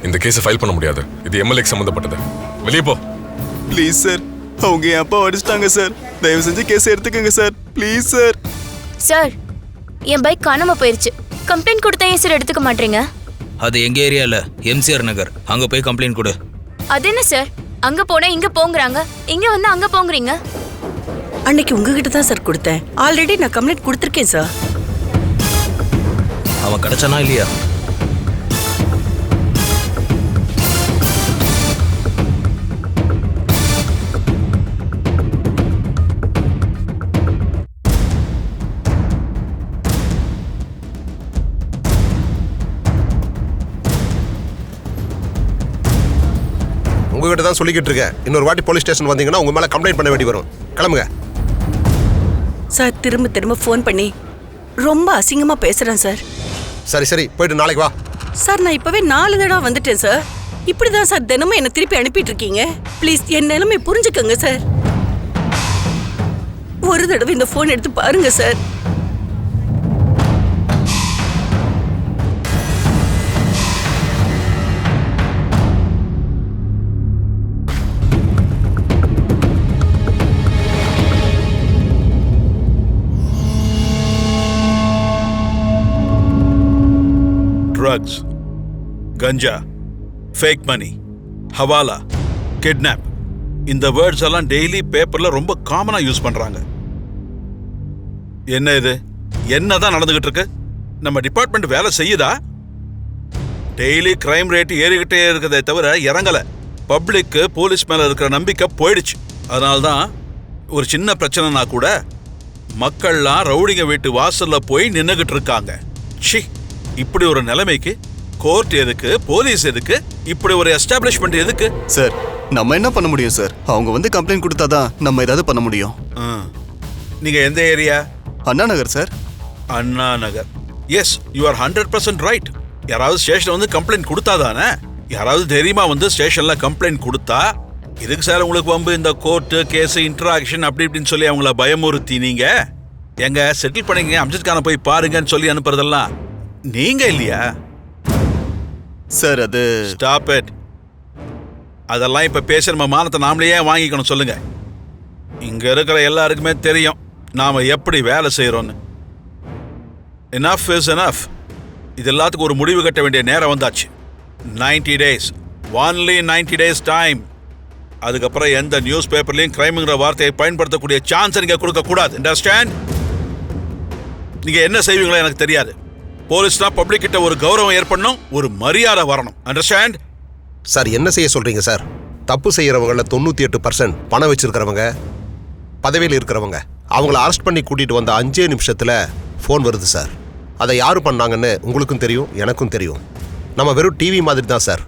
இந்த கேஸை ஃபைல் பண்ண முடியாது. இது எம்எல்ஏக்கு சம்மந்தப்பட்டது. வெளியே போ. ப்ளீஸ் சார், அவங்க என் அப்பா அடிச்சிட்டாங்க சார். தயவு செஞ்சு கேஸ் எடுத்துக்கோங்க sir, please sir. Sir, N bike காணாம போயிருச்சு. கம்ப்ளைண்ட் கொடுத்தா ஏன் சார் எடுத்துக்க மாட்டீங்க? அது எங்க ஏரியால எம்சிஆர் நகர், அங்க போய் கம்ப்ளைண்ட் கொடு. அது என்ன சார், அங்க போனா இங்க போங்கறாங்க, இங்க வந்து அங்க போங்கறீங்க? அன்னைக்கு உங்ககிட்ட தான் சார் கொடுத்தேன். ஆல்ரெடி நான் கம்ப்ளைண்ட் கொடுத்துருக்கேன் சார். அவன் கிடைச்சானா இல்லையா? உங்ககிட்ட தான் சொல்லிக்கிட்டு இருக்கேன். இன்னொரு வாட்டி போலீஸ் ஸ்டேஷன் வந்தீங்கன்னா உங்க மேல கம்ப்ளைண்ட் பண்ண வேண்டி வரும். கிளம்புங்க சார். திரும்ப திரும்ப ஃபோன் பண்ணி ரொம்ப அசிங்கமா பேசுறேன் சார். சரி சரி, போயிட்டு நாளைக்கு வா. சார், நான் இப்பவே 4 தடவை வந்துட்டேன் சார். இப்படிதான் சார் தினமும் என்ன திருப்பி அனுப்பிட்டு இருக்கீங்க. ப்ளீஸ் என் நிலைமை புரிஞ்சுக்கோங்க சார். ஒரு தடவை இந்த ஃபோன் எடுத்து பாருங்க சார். ட்ரக்ஸ், கஞ்சா, ஃபேக் மணி, ஹவாலா, கிட்னாப், இந்த வேர்ட்ஸ் எல்லாம் டெய்லி பேப்பர்ல ரொம்ப காமனா யூஸ் பண்றாங்க. என்ன இது? என்னதான் நடந்துகிட்டு இருக்கு? நம்ம டிபார்ட்மெண்ட் வேலை செய்யுதா? டெய்லி கிரைம் ரேட் ஏறிக்கிட்டே இருக்கிறதே தவிர இறங்கல. பப்ளிக்கு போலீஸ் மேல இருக்கிற நம்பிக்கை போயிடுச்சு. அதனால்தான் ஒரு சின்ன பிரச்சனைனா கூட மக்கள்லாம் ரவுடிங்க வீட்டு வாசல்ல போய் நின்னுகிட்டு இருக்காங்க. சி, இப்படி ஒரு நிலைமைக்கு கோர்ட் எதுக்கு, போலீஸ் எதுக்கு, இப்படி ஒரு எஸ்டாப்ளிஷ்மெண்ட் எதுக்கு? சார், நம்ம என்ன பண்ண முடியும் சார்? அவங்க வந்து கம்ப்ளைண்ட் கொடுத்தாதான் நம்ம ஏதாவது பண்ண முடியும். நீங்க எந்த area? Anna Nagar sir. Anna Nagar. Yes, you are 100% right. யாராவது ஸ்டேஷன் வந்து கம்ப்ளைண்ட் கொடுத்தாதானே? யாராவது தைரியமா வந்து ஸ்டேஷன்ல கம்ப்ளைண்ட் கொடுத்தா இதுக்கு சார் உங்களுக்கு வம்பு இந்த கோர்ட்டு கேஸ் இன்டராக்ஷன் அப்படி இப்படின்னு சொல்லி அவங்கள பயமுறுத்தி நீங்க எங்க செட்டில் பண்ணிங்க அம்ஜத் கானை போய் பாருங்கன்னு சொல்லி அனுப்புறதெல்லாம் நீங்க இல்லையா சார்? அது ஸ்டாப் இட். அதெல்லாம் இப்ப பேச நம்ம மானத்தை நாமளையே வாங்கிக்கணும். சொல்லுங்க. இங்க இருக்கிற எல்லாருக்குமே தெரியும் நாம எப்படி வேலை செய்யறோம்னு. enough is enough. இது எல்லாத்துக்கும் ஒரு முடிவு கட்ட வேண்டிய நேரம் வந்தாச்சு. 90 days, only 90 days டைம். அதுக்கப்புறம் எந்த நியூஸ் பேப்பர்லயும் கிரைம்ங்கிற வார்த்தையை பயன்படுத்தக்கூடிய சான்ஸ் நீங்க கொடுக்க கூடாது. அண்டர்ஸ்டாண்ட்? நீங்க என்ன செய்வீங்களோ எனக்கு தெரியாது. போலீஸ்னா பப்ளிக் கிட்ட ஒரு கௌரவம் ஏற்படணும், ஒரு மரியாதை வரணும். அண்டர்ஸ்டாண்ட்? சார், என்ன செய்ய சொல்றீங்க சார்? தப்பு செய்யறவங்கள 98% பணம் வச்சிருக்கிறவங்க, பதவியில் இருக்கிறவங்க. அவங்கள அரெஸ்ட் பண்ணி கூட்டிட்டு வந்த 5 நிமிஷத்துல ஃபோன் வருது சார். அதை யாரு பண்ணாங்கன்னு உங்களுக்கும் தெரியும், எனக்கும் தெரியும். நம்ம வெறும் டிவி மாதிரி தான் சார்.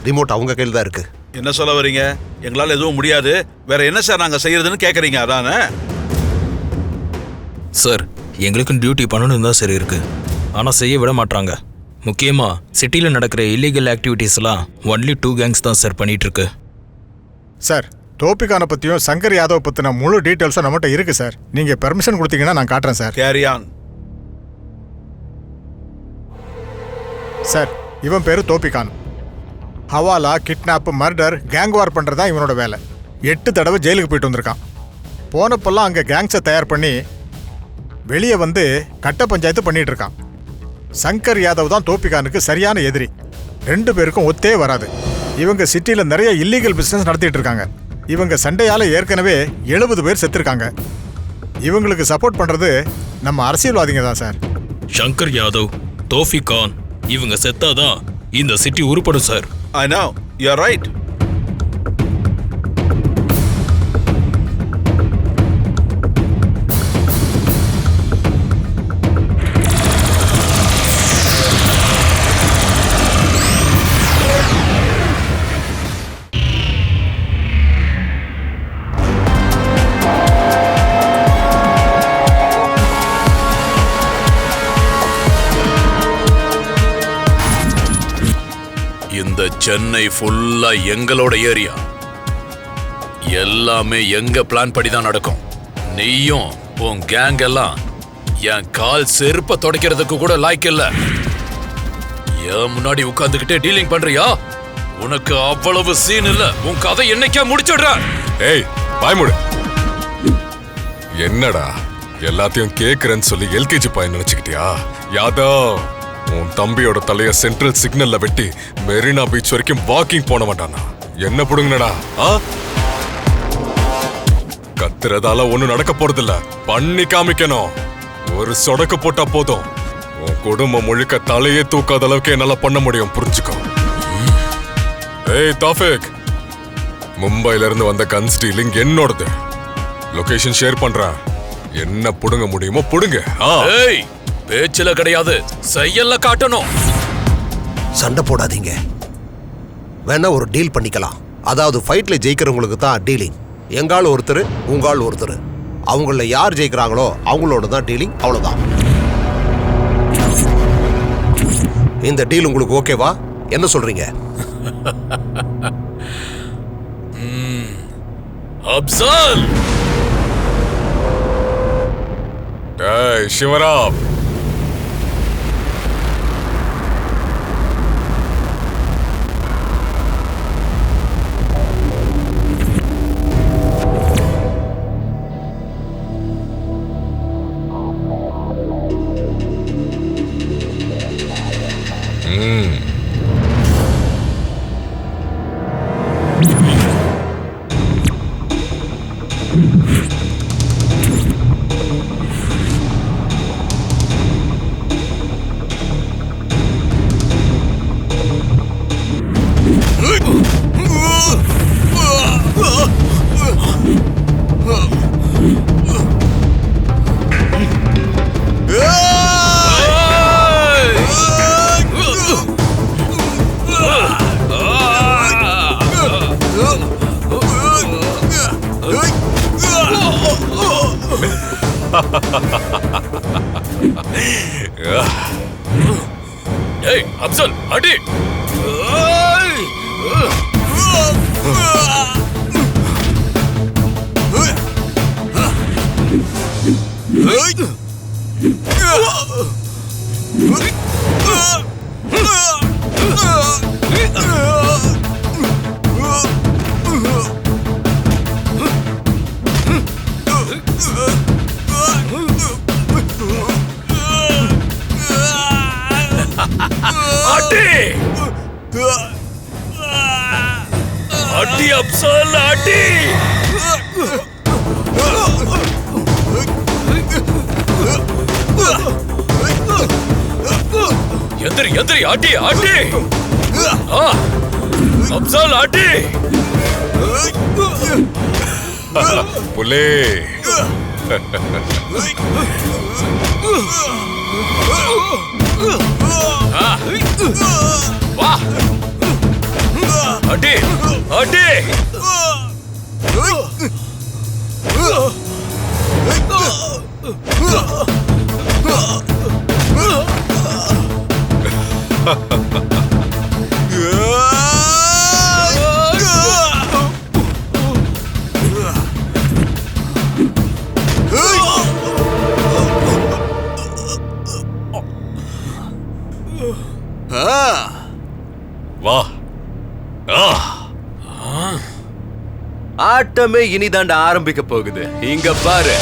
ரிமோட் அவங்க கையில் தான் இருக்கு. என்ன சொல்ல வரீங்க? எங்களால் எதுவும் முடியாது, வேற என்ன சார் நாங்க செய்யறதுன்னு கேக்குறீங்க? அதானே சார், எங்களுக்கும் டியூட்டி பண்ணணும் தான் சரி இருக்கு, ஆனா செய்ய விட மாட்டாங்க. முக்கியமா சிட்டியில் நடக்கிற இல்லீகல் ஆக்டிவிட்டீஸ்லாம் ஒன்லி 2 கேங்ஸ் தான் சார் பண்ணிட்டு இருக்கு. சார், டோபிகானை பற்றியும் சங்கர் யாதவ் பற்றின முழு டீட்டெயில்ஸும் நம்மகிட்ட இருக்கு சார். நீங்கள் பெர்மிஷன் கொடுத்தீங்கன்னா நான் காட்டுறேன் சார். Carry on. சார், இவன் பேர் டோபிகான். ஹவாலா, கிட்னாப், மர்டர், கேங் வார் பண்ணுறது தான் இவனோட வேலை. 8 தடவை ஜெயிலுக்கு போயிட்டு வந்திருக்கான். போனப்பெல்லாம் அங்கே கேங்ஸை தயார் பண்ணி வெளியே வந்து கட்ட பஞ்சாயத்து பண்ணிட்டு இருக்கான். சங்கர் யாதவ் தான் டோபிகானுக்கு சரியான எதிரி. 2 பேருக்கும் ஒத்தே வராது. இவங்க சிட்டியில் நிறைய இல்லீகல் பிஸ்னஸ் நடத்திட்டு இருக்காங்க. இவங்க சண்டையால் ஏற்கனவே 70 பேர் செத்துருக்காங்க. இவங்களுக்கு சப்போர்ட் பண்ணுறது நம்ம அரசியல்வாதிங்க தான் சார். சங்கர் யாதவ், டோபிகான் இவங்க செத்தாதான் இந்த சிட்டி உருப்படும் sir. I know, you're right. இந்த சென்னை ஃபுல்லா எங்களோட ஏரியா. எல்லாமே எங்க பிளான் படி தான் நடக்கும். நீயும் உன் கேங் எல்லாம் என் கால் செருப்ப துடைக்கிறதுக்கு கூட லாய்க்கு இல்ல. ஏன் முன்னாடி உட்கார்ந்துகிட்டே டீலிங் பண்றியா? உனக்கு அவ்வளவு சீன் இல்ல. உன் கதை என்னைக்கே முடிச்சிடுற. ஏய் பாய்முடு. என்னடா எல்லாத்தையும் கேக்குறேன்னு சொல்லி எல்கேஜி பையன் நினைச்சுக்கிட்டியா? யாதவ், உன் தம்பியோட தலைய சென்ட்ரல் சிக்னல்ல வெட்டி மெரினா பீச் வரைக்கும் வாக்கிங் போன மாட்டானா? என்ன புடுங்கடா? கத்துறதால ஒண்ணும் நடக்க போறதில்ல. பண்ணி காமிக்கணும். ஒரு சொடக்கு போட்டா போதும். உன் குடும்பம் முழுக்க தலையே தூக்காத அளவுக்கு என்னால பண்ண முடியும், புரிஞ்சுக்கோ. ஏய் தாஃபிக், மும்பைல இருந்து வந்த கன் ஸ்டீலிங் என்னோடது. லொகேஷன் ஷேர் பண்றேன். என்ன புடுங்க முடியுமோ புடுங்க. ஏய், பேச்சுல கிடையாது, செயல்ல காட்டணும். சண்டை போடாதீங்க. வேணா ஒரு டீல் பண்ணிக்கலாம். அதாவது ஃபைட்ல ஜெயிக்கிறவங்களுக்கு தான் டீலிங். எங்கால் ஒருத்தர், உங்கால் ஒருத்தர். அவங்கள யார் ஜெயிக்கிறாங்களோ அவங்களோட தான் டீலிங். அவ்வளவுதான். இந்த டீல் உங்களுக்கு ஓகேவா? என்ன சொல்றீங்க? அப்சல், ஏய் சிவராம், ஏய் அப்சல், அடி. அடி அப்சல், அடி. எந்திரி எந்திரி, அடி அடி. அப்சல், அடி. புலே. வா, அடி அடி. வா. ஆட்டமே இனிதாண்ட ஆரம்பிக்க போகுது. இங்க பாரு.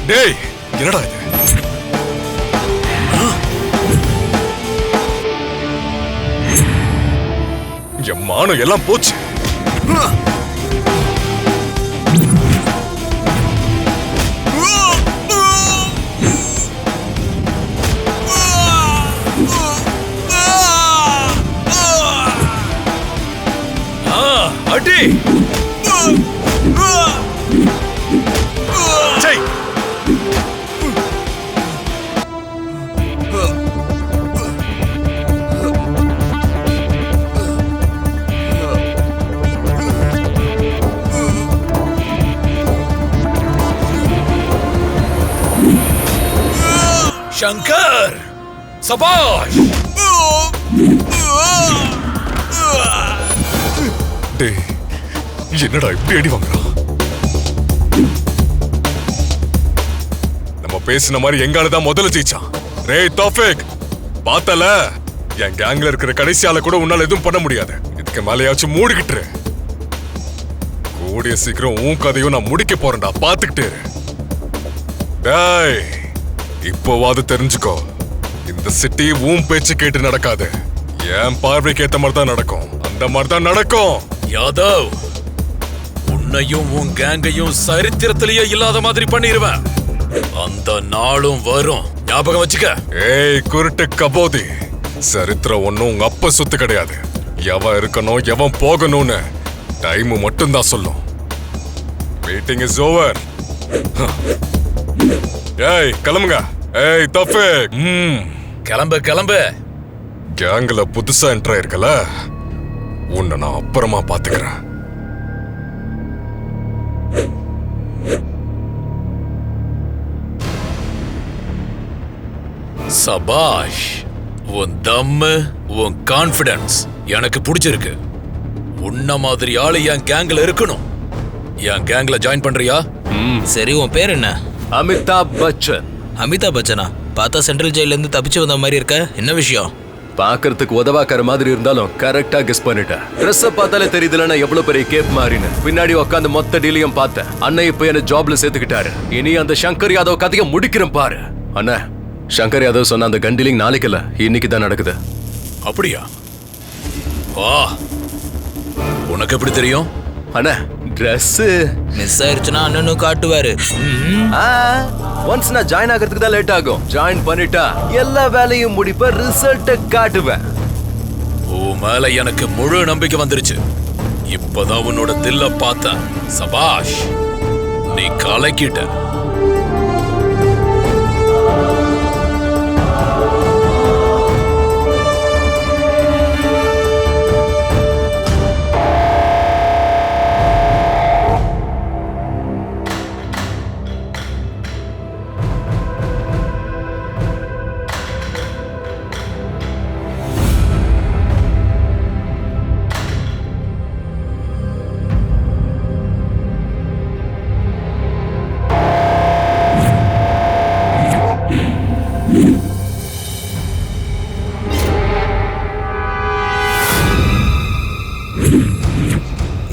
டேய், என்னடா இது? என் மானம் எல்லாம் போச்சு. அடி. ஜெய். சங்கர் சபாஷ். டேய் என்னடா இப்படி அடி வாங்குறான்? நம்ம பேசின மாதிரி எங்கால தான் முதல்ல ஜெயிச்சான். ரேய் தௌஃபிக், பார்த்தல என் கேங்ல இருக்கிற கடைசி ஆளை கூட உன்னால எதுவும் பண்ண முடியாது. இதுக்கு மேலேயாச்சும் மூடிக்கிட்டு கூடிய சீக்கிரம் உன் கதையும் நான் முடிக்க போறேன்டா, பாத்துக்கிட்டு இரு. டேய் இப்போவாது தெரிஞ்சுக்கோ, இந்த சிட்டி உன் பேச்சு கேட்டு நடக்காது. என் பார்வைக்கு ஏத்த மாதிரி தான் நடக்கும். அந்த மாதிரி தான் நடக்கும். யாதவ், உன்னையும் உன் கேங்கையும் சரித்திரத்திலேயே இல்லாத மாதிரி பண்ணிடுவேன். அந்த நாளும் வரும், ஞாபகம் வச்சுக்க. ஏய் குருட்டு கபோதி, சரித்திரம் ஒண்ணும் உங்க அப்ப சொத்து கிடையாது. எவன் இருக்கணும் எவன் போகணும்னு டைம் மட்டும் தான் சொல்லும். Meeting is over. ஏய் கிளம்புங்க. ஏய் தௌஃபிக், கிளம்பு கிளம்பு. கேங்ல புதுசா என்ட்ரு ஆயிருக்கல, உன்னை நான் அப்புறமா பாத்துக்கிறேன். சபாஷ், உன் தம்மு, உன் கான்ஃபிடன்ஸ் எனக்கு பிடிச்சிருக்கு. உன்ன மாதிரி ஆளு என் கேங்ல இருக்கணும். என் கேங்ல ஜாயின் பண்றியா? சரி, உன் பேர் என்ன? அமிதாப் பச்சன். அமிதாப் பச்சனா? பார்த்தா சென்ட்ரல் ஜெயில இருந்து தப்பிச்சு வந்த மாதிரி இருக்க. என்ன விஷயம்? பாக்குறதுக்கு உதவாக்கிற மாதிரி இருந்தாலும் கரெக்டா கெஸ் பண்ணிட்டேன். ட்ரெஸ் பார்த்தாலே தெரியுதுல நான் எவ்வளவு பெரிய கேப் மாறினு. பின்னாடி உட்காந்து மொத்த டீலையும் பார்த்தேன். அண்ணன் இப்ப என்ன ஜாப்ல சேர்த்துக்கிட்டாரு. இனி அந்த சங்கர் யாதவ் கதையை முடிக்கிறேன் பாரு. அண்ணா, சங்கர் யாதவ் சொன்ன அந்த கன் டீலிங் நாளைக்கு இல்ல, இன்னைக்கு தான் நடக்குது. அப்படியா? வா, உனக்கு எப்படி தெரியும்? அண்ணா, ட்ரெஸ் மிஸ் ஆயிருச்சுன்னா அண்ணனும் காட்டுவாரு. ஒன்ஸ் நான் ஜாயின் ஆகிறதுக்கு தான் லேட் ஆகும். ஜாயின் பண்ணிட்டா எல்லா வேலையும் முடிப்ப, ரிசல்ட்ட காட்டுவேன். உன் மேல எனக்கு முழு நம்பிக்கை வந்துருச்சு. இப்பதான் உன்னோட தில்ல பார்த்தேன். சபாஷ், நீ கலக்கிட்ட.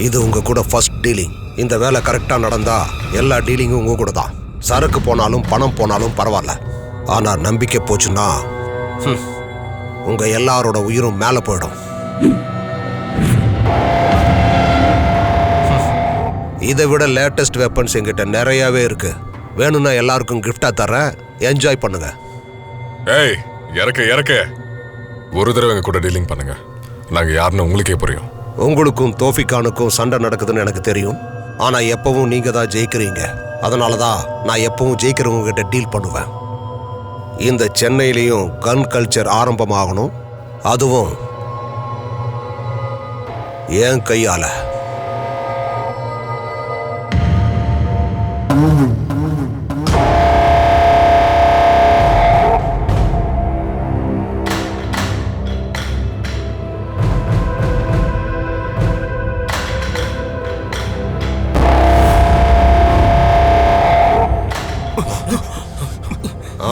இது உங்க கூட ஃபர்ஸ்ட் டீலிங். இந்த வேலை கரெக்டா நடந்தா எல்லா டீலிங்கும் உங்க கூட தான். சரக்கு போனாலும் பணம் போனாலும் பரவாயில்ல. ஆனா நம்பிக்கை போச்சுன்னா உங்க எல்லாரோட உயிரும் மேல போயிடும். இதை விட லேட்டஸ்ட் வெப்பன்ஸ் எங்கிட்ட நிறையவே இருக்கு. வேணும்னா எல்லாருக்கும் கிஃப்டா தரேன், என்ஜாய் பண்ணுங்க. ஏய் இறக்க ஒரு தடவை எங்க கூட டீலிங் பண்ணுங்க. நாங்க யாருன்னு உங்களுக்கே புரியும். உங்களுக்கும் தோஃபிகானுக்கும் சண்டை நடக்குதுன்னு எனக்கு தெரியும். ஆனா எப்பவும் நீங்க தான் ஜெயிக்கிறீங்க. அதனாலதான் நான் எப்பவும் ஜெயிக்கிறவங்க கிட்ட டீல் பண்ணுவேன். இந்த சென்னையிலையும் கன் கல்ச்சர் ஆரம்பமாகணும், அதுவும் என் கையால.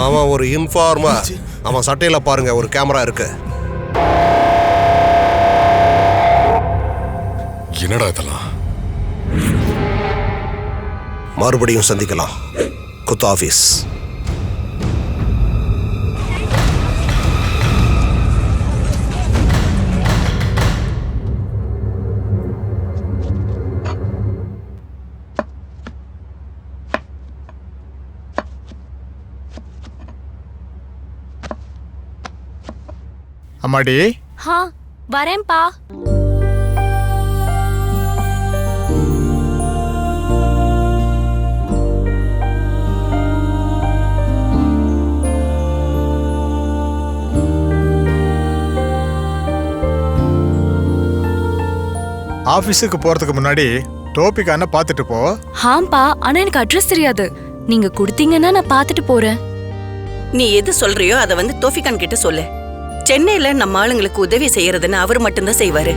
அவன் ஒரு இன்ஃபார்மர். அவன் சட்டையில பாருங்க ஒரு கேமரா இருக்கு. என்னடா இதெல்லாம்? மறுபடியும் சந்திக்கலாம். குத் ஆஃபீஸ். அம்மாடி, வரேன்பா. ஆபீஸுக்கு போறதுக்கு முன்னாடி டோபிகான பார்த்துட்டு போ. ஆம்பா, ஆனா எனக்கு அட்ரஸ் தெரியாது. நீங்க கொடுத்தீங்கன்னா நான் பார்த்துட்டு போறேன். நீ எது சொல்றியோ அதை வந்து தோஃபிகான் கிட்ட சொல்லு. சென்னையில நம்ம ஆளுங்களுக்கு உதவி செய்யறதுன்னு அவர் மட்டும்தான் செய்வாரு.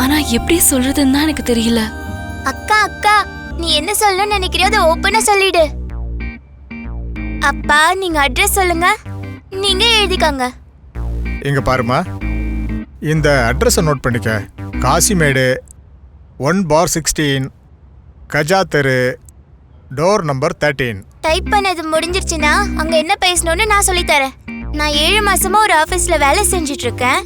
ஆனா எப்படி சொல்றதுன்னு தான் எனக்கு தெரியல. அக்கா அக்கா, நீ என்ன சொல்லணும்னு நினைக்கிறியோ அதை ஓப்பனா சொல்லிடு. அப்பா, நீங்க அட்ரஸ் சொல்லுங்க, நீங்க எழுதிக்கங்க. இங்க பாருமா, இந்த அட்ரஸை நோட் பண்ணிக்க. காசிமேடு 1/16 கஜா தெரு, டோர் நம்பர் 13. டைப் பண்ணது முடிஞ்சிருச்சுன்னா அங்க என்ன பேசணும்னு நான் சொல்லி தரேன். நான் 7 மாசமா ஒரு ஆபீஸ்ல வேலை செஞ்சுட்டு இருக்கேன்.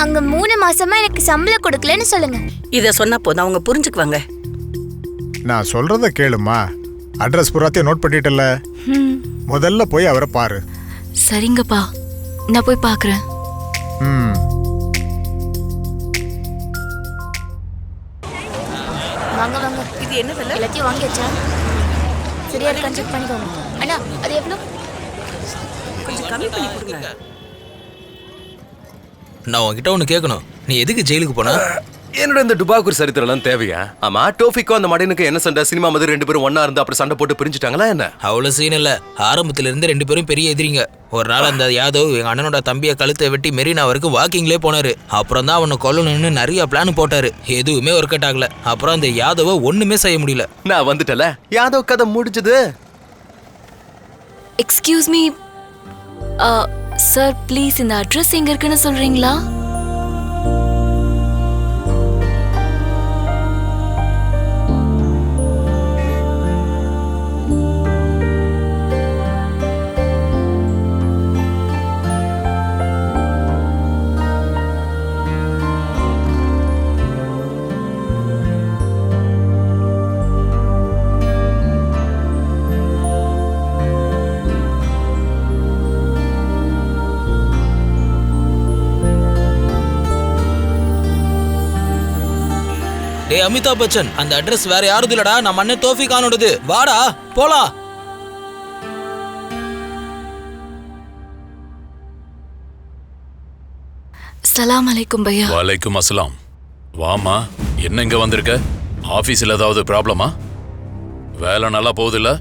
அங்க 3 மாசமா எனக்கு சம்பளம் கொடுக்கலன்னு சொல்லுங்க. இத சொன்னா போதும், அவங்க புரிஞ்சுக்குவாங்க. நான் சொல்றத கேளுமா. அட்ரஸ் பூராத்தையும் நோட் பண்ணிட்டல, முதல்ல போய் அவரை பாரு. சரிங்கப்பா, நான் போய் பாக்குறேன். வாங்க வாங்க. இது என்ன விலை? எல்லாத்தையும் வாங்கியாச்சா? சரியா இருக்கான்னு செக் பண்ணிக்கோங்க. அண்ணா, அது எவ்வளோ? கொஞ்சம் கம்மி பண்ணி கொடுங்க. நான் உன்கிட்ட ஒன்று கேட்கணும். நீ எதுக்கு ஜெயிலுக்கு போன? என்னோட இந்த டுபாக்கூர் சரித்திரம்லாம் தேவையா? ஆமா, டோஃபிக்கும் அந்த மடையனுக்கு என்ன சண்டை? சினிமா மாதிரி 2 பேரும் ஒண்ணா இருந்து அப்புறம் சண்டை போட்டு பிரிஞ்சுட்டாங்களா என்ன? அவ்வளோ சீன் இல்லை. ஆரம்பத்துல இருந்து 2 பேரும் பெரிய எதிரிங்க. ஒரு நாள் அந்த யாதவ் எங்க அண்ணனோட தம்பியை கழுத்தை வெட்டி மெரினா வரைக்கும் வாக்கிங்லேயே போனாரு. அப்புறம் தான் அவனை கொல்லணும்னு நிறைய பிளான் போட்டாரு. எதுவுமே ஒர்க் அவுட் ஆகல. அப்புறம் அந்த யாதவை ஒண்ணுமே செய்ய முடியல. நான் வந்துட்டல, யாதவ் கதை முடிஞ்சது. எக்ஸ்கியூஸ் மீ சார், ப்ளீஸ் இந்த அட்ரஸ் எங்க இருக்குன்னு சொல்றீங்களா? டேய் அமிதாப் பச்சன், அந்த அட்ரஸ் வேற யாருது இல்லடா, நம்ம அண்ணன் தோஃபிகானோடது. வாடா போலாம். சலாம் அலைக்கும் பையா. வலைக்கும் அஸ்லாம். வாமா, என்ன இங்க வந்திருக்க? ஆபீஸ்ல ஏதாவது ப்ராப்ளமா? வேலை நல்லா போகுதுல்ல?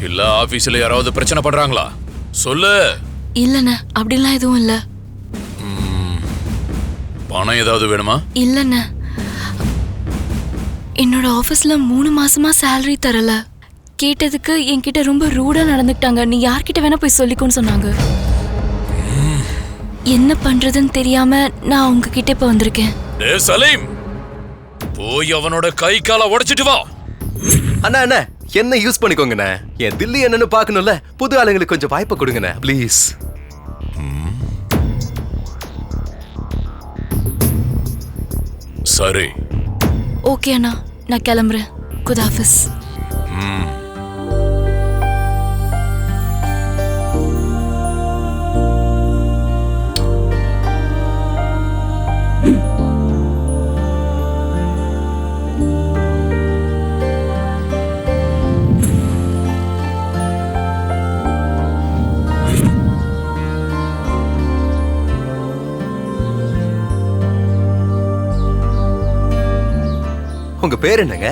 இல்ல ஆபீஸ்ல யாராவது பிரச்சனை பண்றாங்களா? சொல்லு. இல்லண்ணே, அப்படிலாம் எதுவும் இல்ல. பணம் ஏதாவது வேணுமா? இல்லண்ணே, என்னோட ஆபீஸ்ல 3 மாசமா சேலரி தரல. கேட்டதுக்கு என்கிட்ட ரொம்ப ரூடா நடந்துக்கிட்டாங்க. நீ யார்கிட்ட வேணா போய் சொல்லிக்கோன்னு சொன்னாங்க. என்ன பண்றதுன்னு தெரியாம நான் உங்ககிட்ட இப்ப வந்திருக்கேன். டேய் சலீம், போய் அவனோட கை காலை உடைச்சிட்டு வா. அண்ணா அண்ணா, என்ன யூஸ் பண்ணிக்கோங்கண்ணே. என் தில்லி என்னன்னு பார்க்கணும்ல. புது ஆளுங்களுக்கு கொஞ்சம் வாய்ப்பு கொடுங்கண்ணே ப்ளீஸ். சரி. ஓகே அண்ணா, நான் கிளம்புறேன். Good office. உங்க பேர் என்னங்க?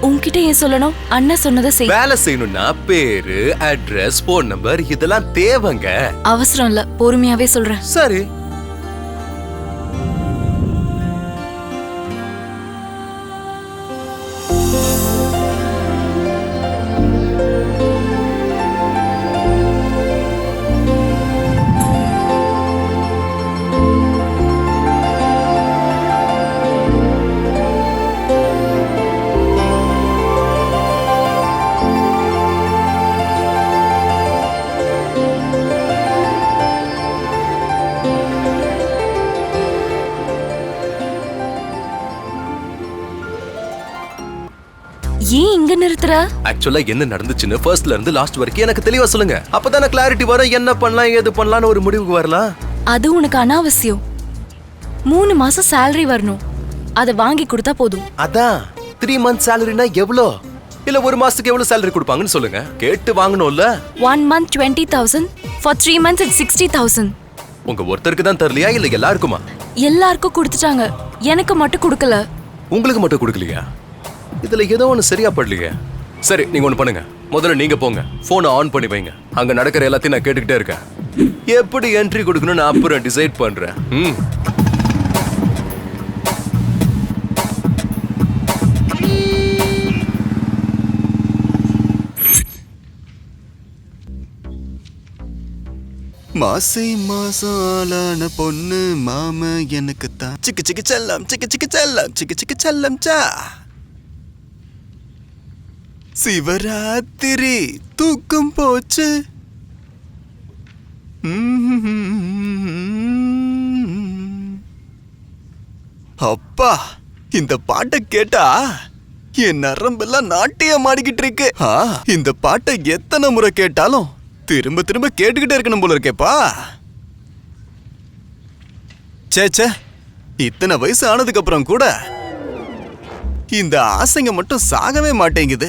உன்கிட்ட ஏன் சொல்லணும்? அண்ணன் சொன்னதை செய். வேலை செய்யணும்னா பேரு, அட்ரஸ், போன் நம்பர் இதெல்லாம் தேவைங்க. அவசரம் இல்ல, பொறுமையாவே சொல்றேன். சரி. ஏன் இங்க நிறுத்துற? ஆக்சுவலா என்ன நடந்துச்சுன்னு ஃபர்ஸ்ட்ல இருந்து லாஸ்ட் வரைக்கும் எனக்கு தெளிவா சொல்லுங்க. அப்பதானே கிளாரிட்டி வரும். என்ன பண்ணலாம் ஏது பண்ணலாம்னு ஒரு முடிவுக்கு வரலாம். அது உனக்கு அனாவசியம். 3 மாசம் சேலரி வரணும், அதை வாங்கி கொடுத்தா போதும். அதான் 3 month சேலரினா எவ்வளோ? இல்ல ஒரு மாசத்துக்கு எவ்வளவு சேலரி கொடுப்பாங்கன்னு சொல்லுங்க. கேட்டு வாங்கணும்ல. 1 month 20,000, for 3 months it's 60,000. உங்க ஒருத்தருக்கு தான் தரலையா இல்ல எல்லாருக்குமா? எல்லாருக்கும் கொடுத்துட்டாங்க, எனக்கு மட்டும் கொடுக்கல. உங்களுக்கு மட்டும் கொடுக்கலையா? இதுல ஏதோ ஒண்ணு சரியா படலையே. சரி நீங்க ஒண்ணு பண்ணுங்க, முதல்ல நீங்க போங்க, போனை ஆன் பண்ணி வைங்க. அங்க நடக்கிற எல்லாத்தையும் நான் கேட்டுக்கிட்டே இருக்கேன். எப்படி என்ட்ரி கொடுக்கணும்னு நான் அப்புறம் டிசைட் பண்றேன். மாசி மாசாலான பொண்ணு மாம எனக்கு தான் சிக்கு சிக்கு செல்லம் சிக்கு சிக்கு செல்லம் சிக்கு சிக்கு செல்லம் சா. சிவராத்திரி தூக்கம் போச்சு. அப்பா, இந்த பாட்டை கேட்டா என் நரம்பெல்லாம் நாட்டியம் ஆடிக்கிட்டு இருக்கு. இந்த பாட்டை எத்தனை முறை கேட்டாலும் திரும்ப திரும்ப கேட்டுக்கிட்டே இருக்கணும் போல இருக்கேப்பா. சேச்சே, இத்தனை வயசு ஆனதுக்கு அப்புறம் கூட இந்த ஆசைங்க மட்டும் சாகவே மாட்டேங்குது.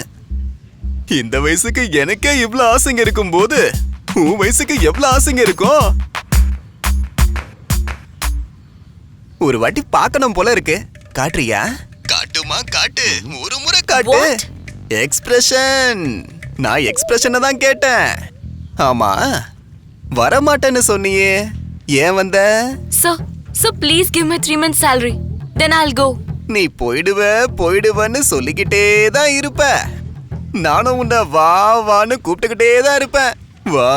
இந்த வயசுக்கு எனக்கே இவ்வளவு ஆசைங்க இருக்கும் போது உன் வயசுக்கு எவ்வளவு ஆசைங்க இருக்கும்? ஒரு வாட்டி பார்க்கணும் போல இருக்கு. காட்டுறியா? காட்டுமா, காட்டு, ஒரு முறை காட்டு. எக்ஸ்பிரஷன். நான் எக்ஸ்பிரஷனை தான் கேட்டேன். ஆமா, வரமாட்டேன்னு சொன்னியே, ஏன் வந்த? So please give me 3 months salary, then I'll go. நீ போயிடுவன்னு சொல்லிக்கிட்டே தான் இருப்ப. நானும் உன்னை வா வான்னு கூப்பிட்டுக்கிட்டே தான் இருப்பேன். வா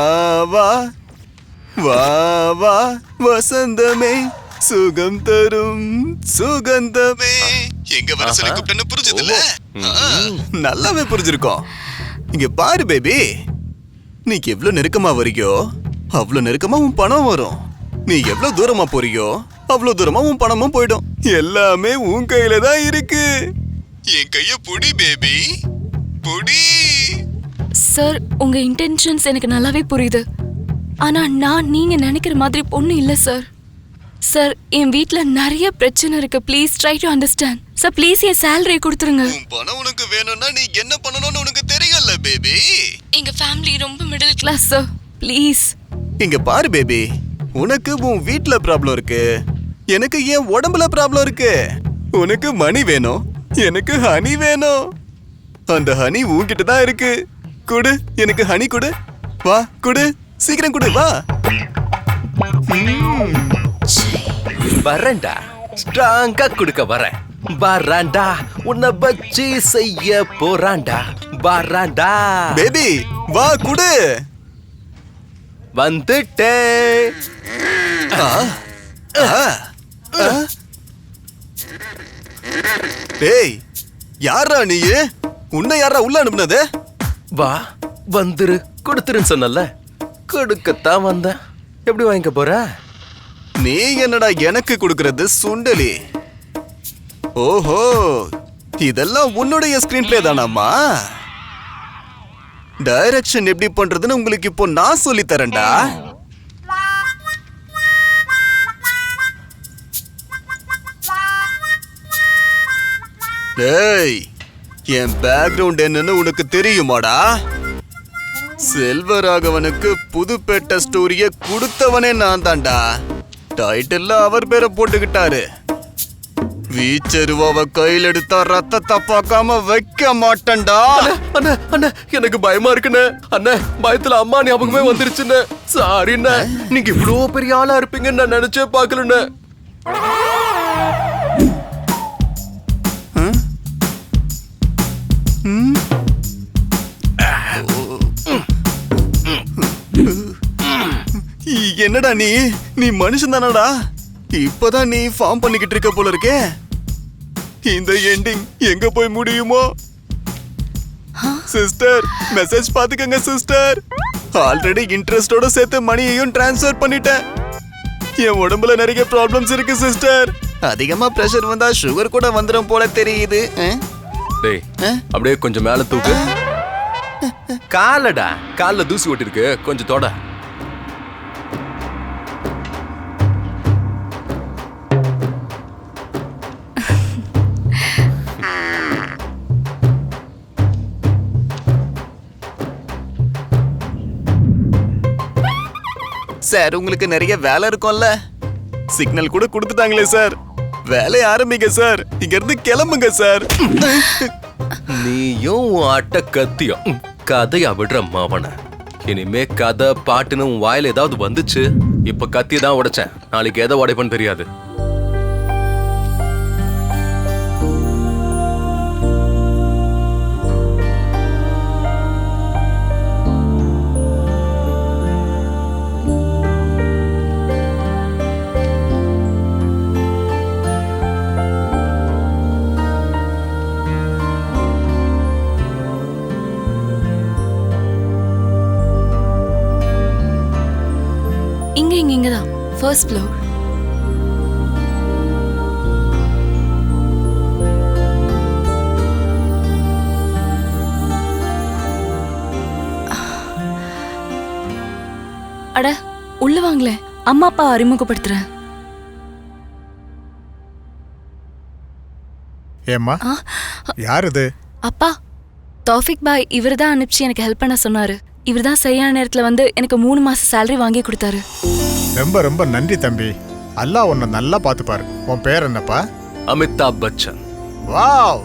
வா வா வா வசந்தமே சுகம் தரும் சுகந்தமே. எங்க வர சொல்லி கூப்பிட்டேன்னு புரிஞ்சதில்ல? நல்லாவே புரிஞ்சிருக்கோம். இங்க பாரு பேபி, நீ எவ்வளவு நெருக்கமா வரியோ அவ்வளவு நெருக்கமா உன் பணம் வரும். நீ எவ்வளவு தூரமா போறியோ அவ்வளவு தூரமா உன் பணமும் போயிடும். எல்லாமே உன் கையில தான் இருக்கு. என் கைய புடி பேபி, புடி. சார், உங்க இன்டென்ஷன்ஸ் எனக்கு நல்லாவே புரியுது. ஆனா நான் நீங்க நினைக்கிற மாதிரி பொண்ணு இல்ல சார். சார், என் வீட்ல நிறைய பிரச்சனை இருக்கு. Please try to understand. Sir please N salary கொடுத்துருங்க. உன் பணம் உனக்கு வேணும்னா நீ என்ன பண்ணணும்னு உனக்கு தெரியல பேபி. எங்க ஃபேமிலி ரொம்ப மிடில் கிளாஸ் சார். ப்ளீஸ். இங்க பாரு பேபி, உனக்கு உன் வீட்ல ப்ராப்ளம் இருக்கு, எனக்கு என் உடம்புல ப்ராப்ளம் இருக்கு. உனக்கு மணி வேணும், எனக்கு ஹனி வேணும். அந்த ஹனி உன்கிட்ட தான் இருக்கு. குடு, எனக்கு ஹனி குடு. வா குடு, சீக்கிரம் குடு, வா. வரேன்டா, ஸ்ட்ராங்கா குடுக்க வரேன். பாராண்டா, உன்னை பச்சி செய்ய போறாண்டா. பாராண்டா பேபி, வா குடு. வந்துட்டே. டேய், யாரா நீ? உன்னை யாரா உள்ள அனுப்புனது? வா, வந்துரு, கொடுத்துருன்னு சொன்னல, கொடுக்கத்தான் வந்தேன். எப்படி வாங்கிக்க போற? நீ என்னடா எனக்கு கொடுக்கறது சுண்டலி? ஓஹோ, இதெல்லாம் உன்னுடைய ஸ்கிரீன் பிளே தானாமா? டைரக்ஷன் எப்படி பண்றதுன்னு உங்களுக்கு இப்போ நான் சொல்லி தரேன்டா. டேய், என் பேக்ரவுண்ட் என்னன்னு உனக்கு தெரியுமாடா? செல்வராகவனுக்கு புதுப்பேட்டை ஸ்டோரிய கொடுத்தவனே நான் தான்டா. டைட்டில்ல அவர் பேரை போட்டுக்கிட்டாரு. வீச்சருவாவ கையில் எடுத்தா ரத்தத்தை பார்க்காம வைக்க மாட்டேன்டா. அண்ணா அண்ணா, எனக்கு பயமா இருக்குண்ணே. அண்ணா, பயத்துல அம்மா ஞாபகமே வந்துருச்சுண்ணே. சாரிண்ணே, நீங்க இவ்வளோ பெரிய ஆளா இருப்பீங்கன்னு நான் நினைச்சே பார்க்கலண்ணே. என்னடா நீ மனுஷன் தானடா? இப்பதான் நீ ஃபார்ம் பண்ணிக்கிட்டு இருக்க போல இருக்கே. இந்த எண்டிங் எங்க போய் முடியுமோ? சிஸ்டர், மெசேஜ் பாத்துக்கங்க சிஸ்டர். ஆல்ரெடி இன்ட்ரெஸ்டோட சேர்த்து மணியையும் டிரான்ஸ்ஃபர் பண்ணிட்டேன். என் உடம்புல நிறைய ப்ராப்ளம்ஸ் இருக்கு சிஸ்டர். அதிகமா பிரஷர் வந்தா சுகர் கூட வந்துடும் போல தெரியுது. டேய், அப்படியே கொஞ்சம் மேல தூக்கு. காலடா, கால்ல தூசி ஓட்டிருக்கு, கொஞ்சம் தொட. சார், உங்களுக்கு நிறைய வேலை இருக்கும்ல? சிக்னல் கூட கொடுத்துட்டாங்களே சார். வேலையை ஆரம்பிங்க சார். இங்க இருந்து கிளம்புங்க சார். நீயும் உன் அட்டை கத்தியும் கதையா விடுற மாவன. இனிமே கதை பாட்டுன்னு உன் வாயில ஏதாவது வந்துச்சு, இப்ப கத்தி தான் உடைச்சேன், நாளைக்கு எதை உடைப்பேன்னு தெரியாது. இங்கதான் ஃபர்ஸ்ட் ஃப்ளோர். அட உள்ள வாங்களேன், அம்மா அப்பா அறிமுகப்படுத்துறேன். ஏம்மா யார் இது? அப்பா, தௌஃபிக் பாய் இவர்தான் அனுப்பிச்சு எனக்கு ஹெல்ப் பண்ண சொன்னாரு. இவர்தான் சரியான நேரத்துல வந்து எனக்கு 3 மாசம் சேலரி வாங்கி கொடுத்தாரு. ரொம்ப ரொம்ப நன்றி தம்பி. அல்லாஹ் உன்னை நல்லா பார்த்துப்பாரு. உன் பேர் என்னப்பா? அமிதாப் பச்சன். வாவ்,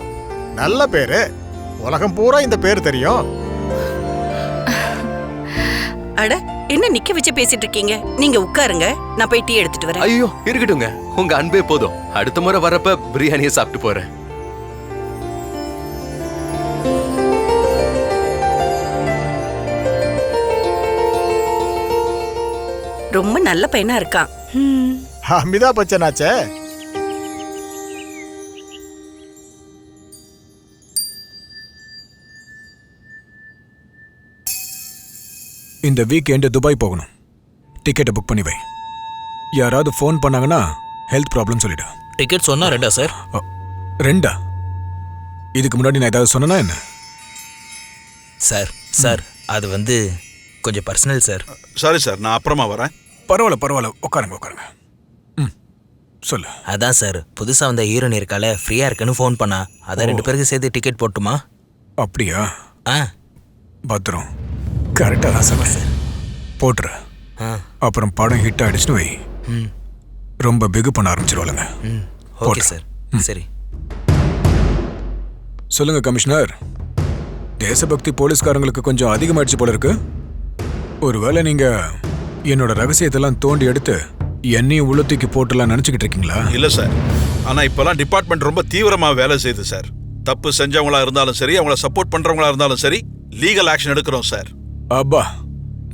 நல்ல பேரு. உலகம் பூரா இந்த பேர் தெரியும். அட என்ன நிக்க வச்சு பேசிட்டு இருக்கீங்க? நீங்க உட்காருங்க, நான் போய் டீ எடுத்துட்டு வரேன். ஐயோ இருக்கட்டுங்க, உங்க அன்பே போதும். அடுத்த முறை வரப்ப பிரியாணியை சாப்பிட்டு போறேன். ரொம்ப நல்ல பையனா இருக்கான். அமிதாப் பச்சன் ஆச்சே. இந்த வீக்கெண்டு துபாய் போகணும். டிக்கெட்டை புக் பண்ணி வை. யாராவது ஃபோன் பண்ணாங்கன்னா ஹெல்த் ப்ராப்ளம் சொல்லிடு. டிக்கெட் சொன்னா 2 சார்? 2? இதுக்கு முன்னாடி நான் ஏதாவது சொன்னேன்னா என்ன? சார் அது வந்து கொஞ்சம் பர்சனல் சார். சாரி சார், நான் அப்புறமா வரேன். பரவாயில்ல, உட்காருங்க. சொல்லு. அதான் சார், புதுசா வந்த ஹீரோயின் இருக்கால, ஃப்ரீயா இருக்குன்னு ஃபோன் பண்ணா. அதான் 2 பேருக்கு சேர்த்து டிக்கெட் போட்டுமா? அப்படியா? பத்திரம். கரெக்டாக தான் சொன்னேன் சார். போட்டுரு. அப்புறம் படம் ஹிட் ஆயிடுச்சுன்னு வை, ரொம்ப பிகு பண்ண ஆரம்பிச்சிருவாளுங்க. Okay sir. சரி சொல்லுங்க கமிஷனர். தேசபக்தி போலீஸ்காரங்களுக்கு கொஞ்சம் அதிகமாயிடுச்சு போல இருக்கு. ஒருவேளை நீங்க என்னோட ரகசியத்தெல்லாம் தோண்டி எடுத்து என்னையும் உள்ளத்துக்கு போட்டுலாம் நினைச்சுக்கிட்டு இருக்கீங்களா? இல்ல சார், ஆனா இப்பெல்லாம் டிபார்ட்மெண்ட் ரொம்ப தீவிரமா வேலை செய்யுது சார். தப்பு செஞ்சவங்களா இருந்தாலும் சரி, அவங்கள சப்போர்ட் பண்றவங்களா இருந்தாலும் சரி, லீகல் ஆக்ஷன் எடுக்கிறோம் சார். அப்பா,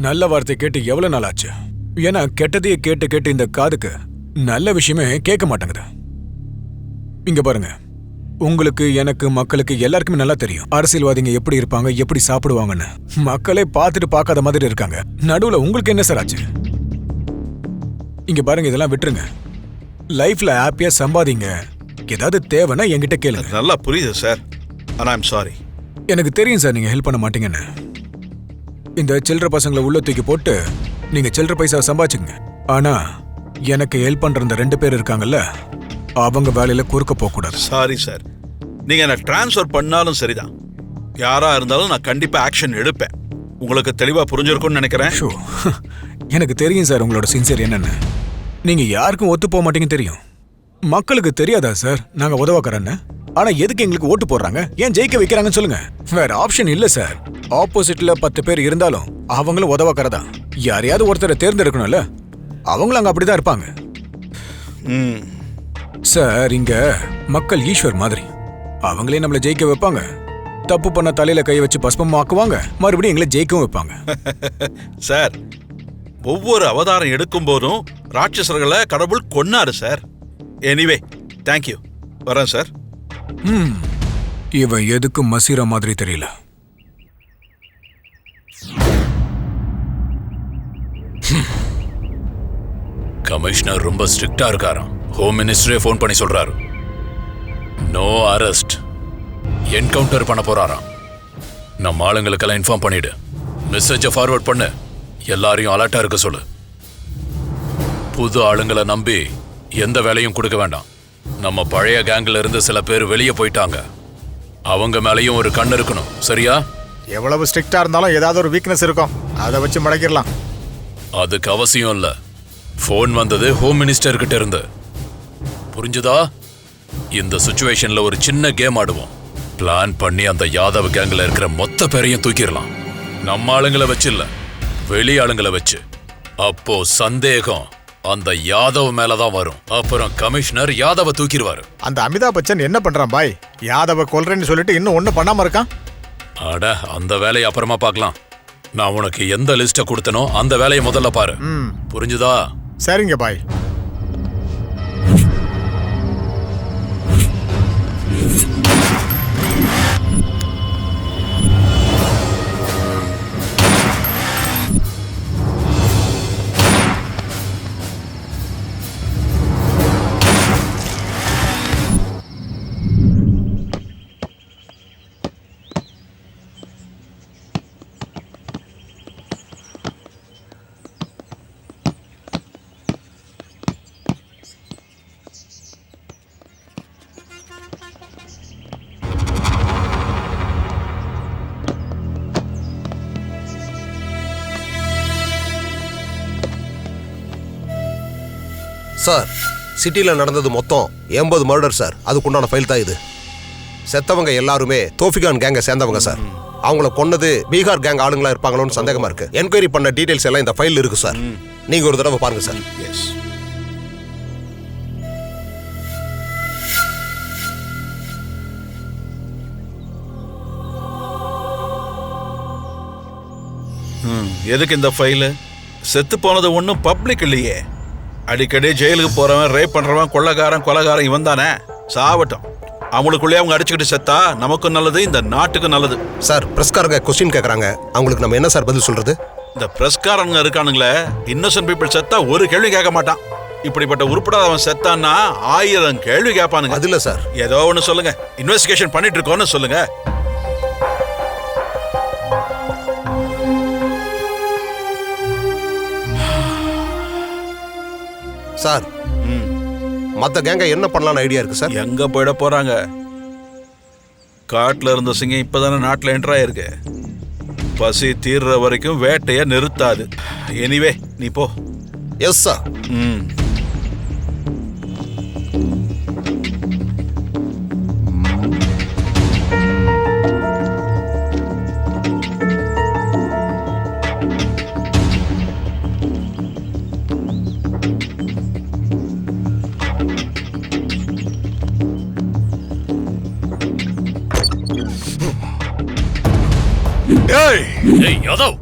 நல்ல வார்த்தை கேட்டு எவ்வளவு நாள் ஆச்சு. ஏன்னா கெட்டதையே கேட்டு கேட்டு இந்த காதுக்கு நல்ல விஷயமே கேட்க மாட்டேங்குது. இங்க பாருங்க, உங்களுக்கு எனக்கு மக்களுக்கு எல்லாருக்குமே நல்லா தெரியும் அரசியல்வாதிங்க எப்படி இருப்பாங்க, எப்படி சாப்பிடுவாங்கன்னு. மக்களே பார்த்துட்டு பார்க்காத மாதிரி இருக்காங்க. நடுவுல உங்களுக்கு என்ன சார் ஆச்சு? இங்க பாருங்க, இதெல்லாம் விட்டுருங்க. லைஃப்ல ஹாப்பியா சம்பாதிங்க. ஏதாவது தேவைன்னா என்கிட்ட கேளுங்க. நல்லா புரியுது சார், ஆனா ஐம் சாரி. எனக்கு தெரியும் சார் நீங்க ஹெல்ப் பண்ண மாட்டீங்கன்னு. இந்த சில்லற பசங்களை உள்ள தூக்கி போட்டு நீங்க சில்லற பைசா சம்பாதிச்சுங்க. ஆனா எனக்கு ஹெல்ப் பண்ற இந்த 2 பேர் இருக்காங்கல்ல, அவங்க வேலையில குறுக்க போக கூடாது. சாரி சார், நீங்க என்ன டிரான்ஸ்ஃபர் பண்ணாலும் சரிதான். யாரா இருந்தாலும் நான் கண்டிப்பா ஆக்ஷன் எடுப்பேன். உங்களுக்கு தெளிவா புரிஞ்சிருக்கும்னு நினைக்கிறேன். எனக்கு தெரியும் சார் உங்களோட சின்சியர் என்னன்னு. நீங்க யாருக்கும் ஒத்து போக மாட்டீங்கன்னு தெரியும். மக்களுக்கு தெரியாதா சார் நாங்க உதவாக்கறேன்னு? ஆனா எதுக்கு எங்களுக்கு ஓட்டு போடுறாங்க, ஏன் ஜெயிக்க வைக்கிறாங்கன்னு சொல்லுங்க. வேற ஆப்ஷன் இல்ல சார். ஆப்போசிட்ல 10 பேர் இருந்தாலும் அவங்களும் உதவாக்கறதா. யாரையாவது ஒருத்தரை தேர்ந்தெடுக்கணும்ல, அவங்களும் அங்க அப்படிதான் இருப்பாங்க. சார், இங்க மக்கள் ஈஸ்வர் மாதிரி. அவங்களே நம்மள ஜெயிக்க வைப்பாங்க. தப்பு பண்ண தலையில கை வச்சு பஸ்பம் ஆக்குவாங்க, மறுபடியும் எங்களை ஜெயிக்கவும் வைப்பாங்க. சார், ஒவ்வொரு அவதாரம் எடுக்கும் போதும் ராட்சசர்களை கடவுள் கொன்னாரு சார். Anyway, thank you. வரேன் சார். இவன் எதுக்கும் மசீர மாதிரி தெரியல. கமிஷனர் ரொம்ப ஸ்ட்ரிக்டா இருக்காராம். ஹோம் மினிஸ்டரே ஃபோன் பண்ணி சொல்றாரு, நோ அரெஸ்ட், என்கவுண்டர் பண்ண போறாராம். நம்ம ஆளுங்களுக்கெல்லாம் இன்ஃபார்ம் பண்ணிடு. மெசேஜை ஃபார்வர்ட் பண்ணு. எல்லாரையும் அலர்ட்டா இருக்க சொல்லு. புது ஆளுங்களை நம்பி எந்த வேலையும் கொடுக்க வேண்டாம். நம்ம பழைய கேங்ல இருந்து சில பேர் வெளியே போயிட்டாங்க. அவங்க மேலேயும் ஒரு கண் இருக்கணும், சரியா? எவ்வளவு ஸ்ட்ரிக்டா இருந்தாலும் ஏதாவது ஒரு வீக்னஸ் இருக்கும், அதை வச்சு மடக்கிடலாம். அதுக்கு அவசியம் இல்ல. ஃபோன் வந்தது ஹோம் மினிஸ்டர் கிட்ட இருந்து. புரிஞ்சுதா? இந்த சிச்சுவேஷன்ல ஒரு சின்ன கேம் ஆடுவோம். பிளான் பண்ணி அந்த யாதவ கேங்ல இருக்கிற மொத்த பேரையும் தூக்கிடலாம். நம்ம ஆளுங்களை வச்சு இல்ல, வெளி ஆளுங்களை வச்சு. அப்போ சந்தேகம் அந்த யாதவ் மேலதான் வரும். அப்புறம் கமிஷனர் யாதவ தூக்கிடுவாரு. அந்த அமிதாப் பச்சன் என்ன பண்றான் பாய்? யாதவ கொல்றேன்னு சொல்லிட்டு இன்னும் ஒண்ணு பண்ணாம இருக்கான். அட, அந்த வேலையை அப்புறமா பார்க்கலாம். நான் உனக்கு எந்த லிஸ்ட்டை கொடுத்தனோ அந்த வேலையை முதல்ல பாரு. புரிஞ்சுதா? சரிங்க பாய். சார், சிட்டியில் நடந்தது மொத்தம் 80 மர்டர் சார். அதுக்குண்டான ஃபைல் தான் இது. செத்தவங்க எல்லாருமே தோஃபிகான் கேங்கை சேர்ந்தவங்க சார். அவங்கள கொன்னது பீகார் கேங் ஆளுங்களா இருப்பாங்களோன்னு சந்தேகமா இருக்கு. என்கொயரி பண்ண டீடைல்ஸ் எல்லாம் இந்த ஃபைல் இருக்கு சார். நீங்க ஒரு தடவை பாருங்க சார். எஸ். எதுக்கு இந்த ஃபைலு? செத்து போனது ஒன்றும் பப்ளிக் இல்லையே. அடிக்கடி ஜெயிலுக்கு போறவன், ரேப் பண்றவன், கொலைகாரன் இவன் தானே. சாவட்டும். அவங்களுக்குள்ளே அவங்க அடிச்சுக்கிட்டு செத்தா நமக்கும் நல்லது, இந்த நாட்டுக்கும் நல்லது. சார், பிரஸ்காரங்க கொஸ்டின் கேட்கறாங்க. அவங்களுக்கு நம்ம என்ன சார் பதில் சொல்றது? இந்த பிரஸ்காரங்க இருக்கானுங்களே, இன்னோசன்ட் பீப்புள் செத்தா ஒரு கேள்வி கேட்க மாட்டான். இப்படிப்பட்ட உருப்படாதவன் செத்தான்னா 1000 கேள்வி கேட்பானுங்க. அது இல்ல சார். ஏதோ ஒன்று சொல்லுங்க. இன்வெஸ்டிகேஷன் பண்ணிட்டு இருக்கோன்னு சொல்லுங்க. சார், மற்ற கேங்க என்ன பண்ணலாம்னு ஐடியா இருக்கு சார்? எங்க போயிட போறாங்க? காட்டுல இருந்த சிங்கம் இப்பதானே நாட்டுல என்ட்ரா இருக்கு. பசி தீர்ற வரைக்கும் வேட்டைய நிறுத்தாது. எனிவே, நீ போ. Yes sir. ஏய் Yadav,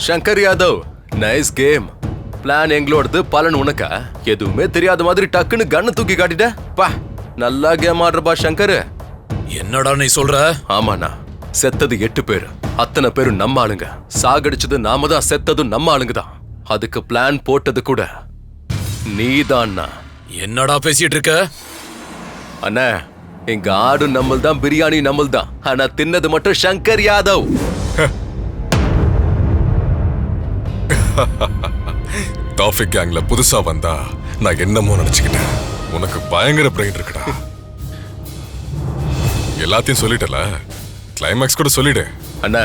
Shankar Yadav, nice game. Plan எங்களோடது, பலன் உனக்கா? எதுவுமே தெரியாத மாதிரி டக்குன்னு கண்ணு தூக்கி காட்டிட்ட. பா, நல்லா கேம் ஆடுறப்பா சங்கர். என்னடா நீ சொல்ற? ஆமாண்ணா, செத்தது 8 பேரு. அத்தனை பேரும் நம்ம ஆளுங்க. சாகடிச்சது நாம தான், செத்ததும் நம்ம ஆளுங்க தான். அதுக்கு பிளான் போட்டது கூட நீதான்னா. என்னடா பேசிட்டு இருக்க? அண்ணா, எங்க ஆடு நம்மள் தான், பிரியாணி நம்மள் தான். ஆனா தின்னது மட்டும் சங்கர் யாதவ். டாபிக் கேங்ல புதுசா வந்தா நான் என்னமோ நினைச்சுக்கிட்டேன். உனக்கு பயங்கர பிரெயின் இருக்குடா. எல்லாத்தையும் சொல்லிட்டல, கிளைமேக்ஸ் கூட சொல்லிடு. அண்ணா,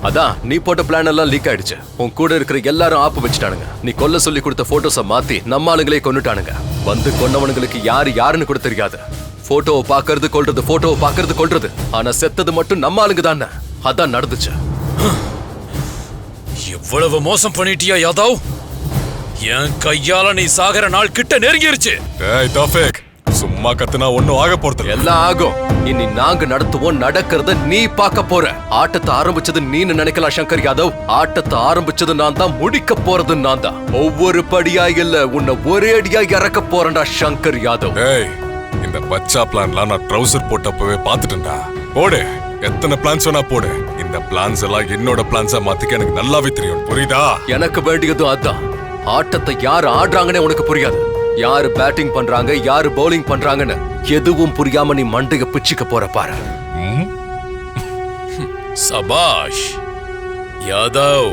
அதான் நீ போட்ட பிளான் எல்லாம் லீக் ஆயிடுச்சு. உன் கூட இருக்கிற எல்லாரும் ஆப்பு வச்சுட்டானுங்க. நீ கொல்ல சொல்லி கொடுத்த போட்டோஸை மாத்தி நம்ம ஆளுங்களே கொன்னுட்டானுங்க. வந்து கொன்னவனுங்களுக்கு யாருன்னு கூட தெரியாது. போட்டோவை பாக்குறது கொல்றது, போட்டோவை பாக்குறது கொல்றது. ஆனா செத்தது மட்டும் நம்ம ஆளுங்க தானே. அதான் நடந்துச்சு. எவ்வளவு மோசம் பண்ணிட்டியா யாதவ்? என் கையால நீ சாகர நாள் கிட்ட நெருங்கிருச்சு. டேய் டாபிக், சும்மா கத்துனா ஒண்ணும் ஆக போறது எல்லாம் ஆகும். இனி நாங்க நடத்துவோம், நடக்கிறத நீ பார்க்க போற. ஆட்டத்தை ஆரம்பிச்சது நீன்னு நினைக்கலாம் சங்கர் யாதவ். ஆட்டத்தை ஆரம்பிச்சது நான் தான், முடிக்க போறது நான் தான். ஒவ்வொரு படியா இல்ல, உன்னை ஒரே அடியா இறக்க போறேன்டா சங்கர் யாதவ். டேய், இந்த பச்சா பிளான்லாம் நான் ட்ரவுசர் போட்டப்பவே பாத்துட்டேன்டா. போடு, எத்தனை பிளான்ஸ் வேணா போடு. இந்த பிளான்ஸ் எல்லாம் என்னோட பிளான்ஸா மாத்திக்க எனக்கு நல்லாவே தெரியும். புரியுதா? எனக்கு வேண்டியதும் அதான். ஆட்டத்தை யாரு ஆடுறாங்கன்னு உனக்கு புரியாது. யாரு பேட்டிங் பண்றாங்க, யாரு பவுலிங் பண்றாங்கன்னு எதுவும் புரியாம நீ மண்டைய பிச்சுக்க போற பாரு. சபாஷ் யாதவ்,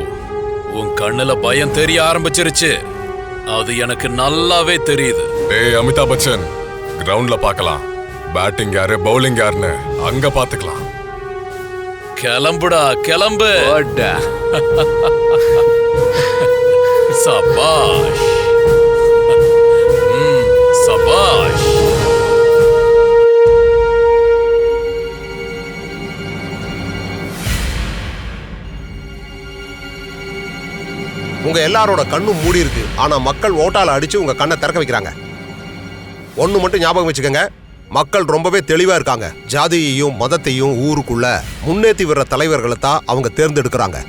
உன் கண்ணுல பயம் தெரிய ஆரம்பிச்சிருச்சு. அது எனக்கு நல்லாவே தெரியுது. டேய் அமிதாப் பச்சன், கிரவுண்ட்ல பார்க்கலாம். பேட்டிங் யாரு, பவுலிங் யாருன்னு அங்க பாத்துக்கலாம். கிளம்புடா கிளம்பு. சபாஷ். சபாஷ். உங்க எல்லாரோட கண்ணும் மூடி இருக்கு, ஆனா மக்கள் ஓட்டால அடிச்சு உங்க கண்ணை திறக்க வைக்கிறாங்க. ஒண்ணு மட்டும் ஞாபகம் வச்சுக்கோங்க, மக்கள் ரொம்பவே தெளிவா இருக்காங்க. ஜாதியையும் மதத்தையும் ஊருக்குள்ள முன்னேற்றி வர்ற தலைவர்களை தான் அவங்க தேர்ந்தெடுக்கிறாங்க.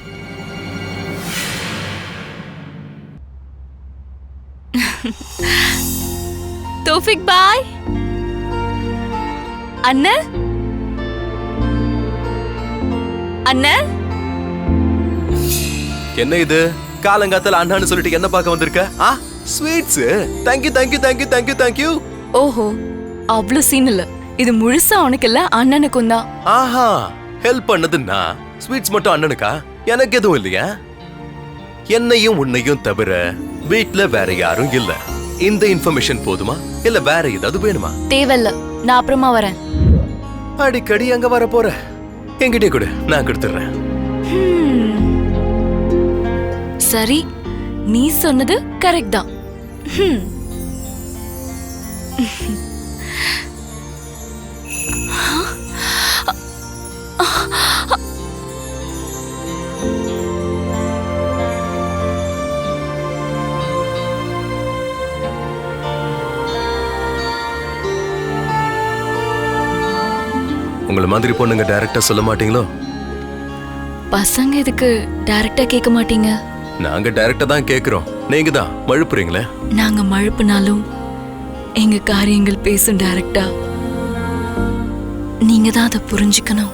தோஃபிக் பாய். அண்ணா அண்ணா, என்ன இது காலங்காத்தால அண்ணான்னு சொல்லிட்டு என்ன பார்க்க வந்திருக்க? Sweets. Thank you thank you thank you thank you thank you. ஓஹோ, அவ்வளோ சீன் இல்ல. இது முழுசா உனக்கு இல்ல, அண்ணனுக்கும் தான். ஆஹா, ஹெல்ப் பண்ணதுன்னா ஸ்வீட்ஸ் மட்டும் அண்ணனுக்கா? எனக்கு எதுவும் இல்லையா? என்னையும் உன்னையும் தவிர வீட்ல வேற யாரும் இல்ல. இந்த இன்ஃபர்மேஷன் போதுமா இல்ல வேற ஏதாவது வேணுமா? தேவையில்ல, நான் அப்புறமா வரேன். அடிக்கடி அங்க வர போற, என்கிட்டே கொடு, நான் கொடுத்துறேன். சரி, நீ சொன்னது கரெக்ட் தான். உங்களை மாதிரி பொண்ணுங்க டைரக்டா சொல்ல மாட்டீங்களோ? பசங்க இதுக்கு டைரக்டா கேட்க மாட்டீங்க? நாங்க டைரக்டா தான் கேக்குறோம், நீங்க தான் மழுப்புறீங்களே. நாங்க மழுப்புனாலும் எங்க காரியங்கள் பேசும் டைரக்டா. நீங்க தான் அதை புரிஞ்சுக்கணும்.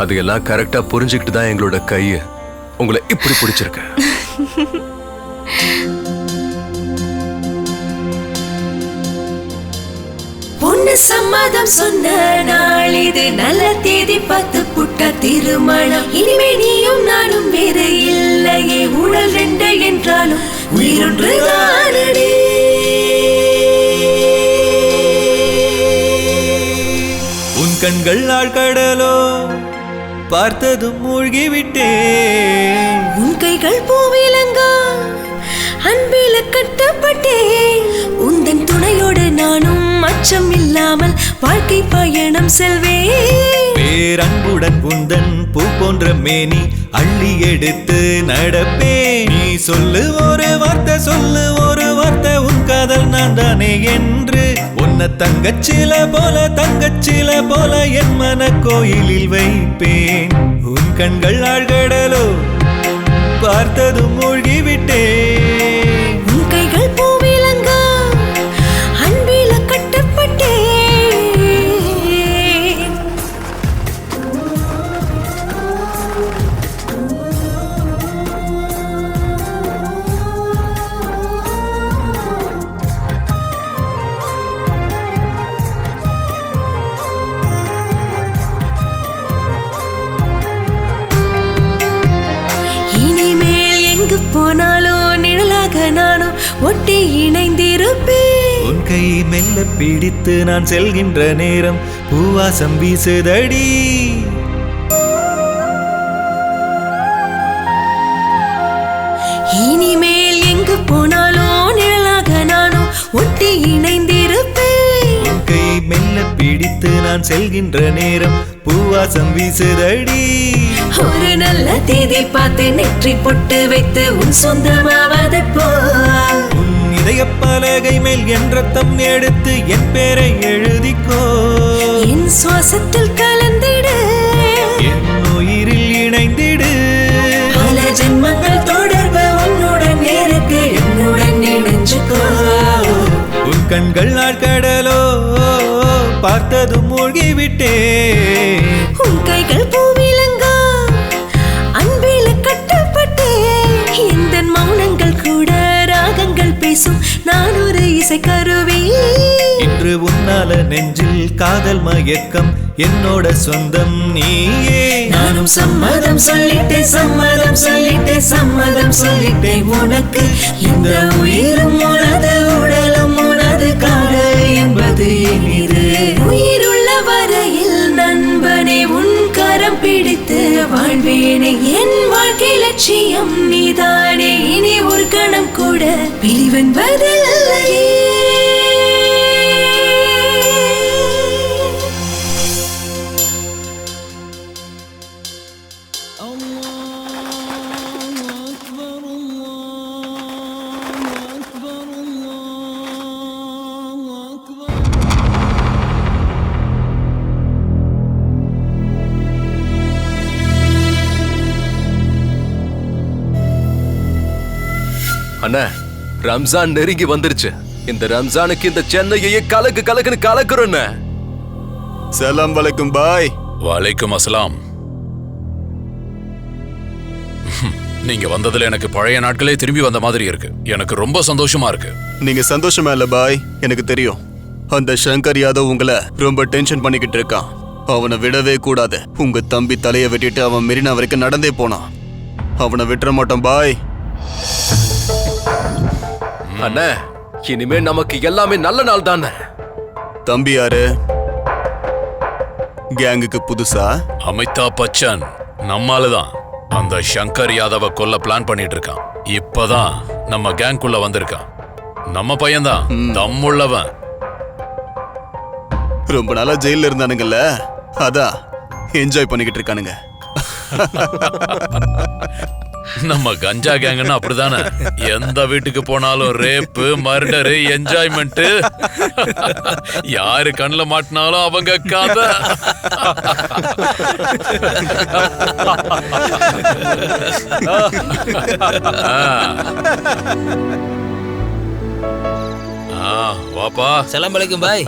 அது எல்லாம் கரெக்டா புரிஞ்சுக்கிட்டு தான் எங்களோட கையை உங்களை இப்படி பிடிச்சிருக்கு. பொண்ணு சம்மதம் சொன்ன நாள் இது, நல்ல தேதி பார்த்து புட்ட திருமணம். இனிமே நீயும் நானும் வேறு இல்லையே, உடல் ரெண்டு என்றாலும் உயிரொன்று தானடி. உன் கண்கள் ஆழ்கடலோ பார்த்ததும் மூழ்கிவிட்டேன். உன் கைகள் பூவிலங்கா அன்பில கட்டப்பட்டேன். உந்தன் துணையோடு நானும் அச்சம் இல்லாமல் வாழ்க்கை பயணம் செல்வேன். பேரன்புடன் உந்தன் பூ போன்ற மேனி அள்ளி எடுத்து நடப்பேன். நீ சொல்லு ஒரு வார்த்தை, சொல்லு ஒரு வார்த்தை, உன் காதல் நான் தானே என்று. உன்னை தங்கச்சில போல என் மன கோயிலில் வைப்பேன். உன் கண்கள் ஆழ்கடலோ பார்த்ததும் மூழ்கிவிட்டேன். உன் கைகள் பூவிலங்கா அன்பில கட்டப்பட்டேன். இனிமேல் எங்கு போனாலோ நிழலாக நானும் ஒட்டி இணைந்திருப்பேன். உன் கை மெல்ல பிடித்து நான் செல்கின்ற நேரம் பூவாசம் வீசுதடி. இனிமேல் எங்கு போனாலோ நிழலாக நானும் ஒட்டி இணைந்திருப்பேன். உன் கை மெல்ல பிடித்து நான் செல்கின்ற நேரம் பூவாசம் வீசுதடி. ஒரு நல்ல தேதி பார்த்து நெற்றி பொட்டு வைத்து உன் சொந்தமாவதை போல் உன் இதய பலகை மேல் என் ரத்தம் எடுத்து என் பேரை எழுதிக்கோ. என் சுவாசத்தில் கலந்திடு, என் உயிரில் இணைந்திடு. பல ஜென்மங்கள் தொடர்பு உன்னுடன் இருக்கு, என்னுடன் இணைஞ்சுக்கோ. உன் கண்கள் ஆழ்கடலோ பார்த்ததும் மூழ்கிவிட்டேன். உன் கைகள் பூவிலங்கா அன்பில கட்டப்பட்டேன். இந்த மௌனங்கள் கூட ராகங்கள் பேசும், நான் ஒரு இசைக்கருவி. இன்று உன்னால நெஞ்சில் காதல் மயக்கம், என்னோட சொந்தம் நீயே. நானும் சம்மதம் சொல்லிட்டேன், சம்மதம் சொல்லிட்டேன், சம்மதம் சொல்லிட்டேன் உனக்கு. இந்த உயிரும் உனது, உடலும் உனது, காதல் என்பது இனிது. உயிருள்ள வரையில் நண்பனே உன் கரம் பிடித்து லட்சியம் நீதானே இனி ஒரு கணம் கூட பிரிவென்பதில்லையே. அண்ணா, ரம்ஜான் நெருங்கி வந்துருச்சு. இந்த ரம்ஜானுக்கு இந்த சென்னையே கலக்கு கலக்குன்னு கலக்குறோம். சலாம் வலைக்கும் பாய். வலைக்கும் அஸ்லாம். நீங்க வந்ததுல எனக்கு பழைய நாட்களே திரும்பி வந்த மாதிரி இருக்கு. எனக்கு ரொம்ப சந்தோஷமா இருக்கு. நீங்க சந்தோஷமா இல்ல பாய், எனக்கு தெரியும். அந்த சங்கர் யாதவ் உங்களை ரொம்ப டென்ஷன் பண்ணிக்கிட்டு இருக்கான். அவனை விடவே கூடாது. உங்க தம்பி தலையை வெட்டிட்டு அவன் மெரினா வரைக்கும் நடந்தே போனான். அவனை விட்டுற மாட்டோம் பாய். அண்ணா, இனிமே நமக்கு எல்லாமே நல்ல நாள் தானே. தம்பி யாரு? கேங்குக்கு புதுசா? அமிதாப் பச்சன் நம்மாலதான் அந்த சங்கர் யாதவ கொல்ல பிளான் பண்ணிட்டு இருக்கான். இப்பதான் நம்ம கேங்குள்ள வந்திருக்கான். நம்ம பையன்தான், தம்முள்ளவன். ரொம்ப நாளா ஜெயில இருந்தானுங்கல்ல, அதான் என்ஜாய் பண்ணிக்கிட்டு இருக்கானுங்க. நம்ம கஞ்சா கேங்கன்னா அப்படிதானே. எந்த வீட்டுக்கு போனாலும் ரேப்பு, மர்டரு, என்ஜாய்மெண்ட். யாரு கண்ணுல மாட்டினாலும் அவங்க கதை. வாப்பா. சலாம் வலைக்கும் பாய்.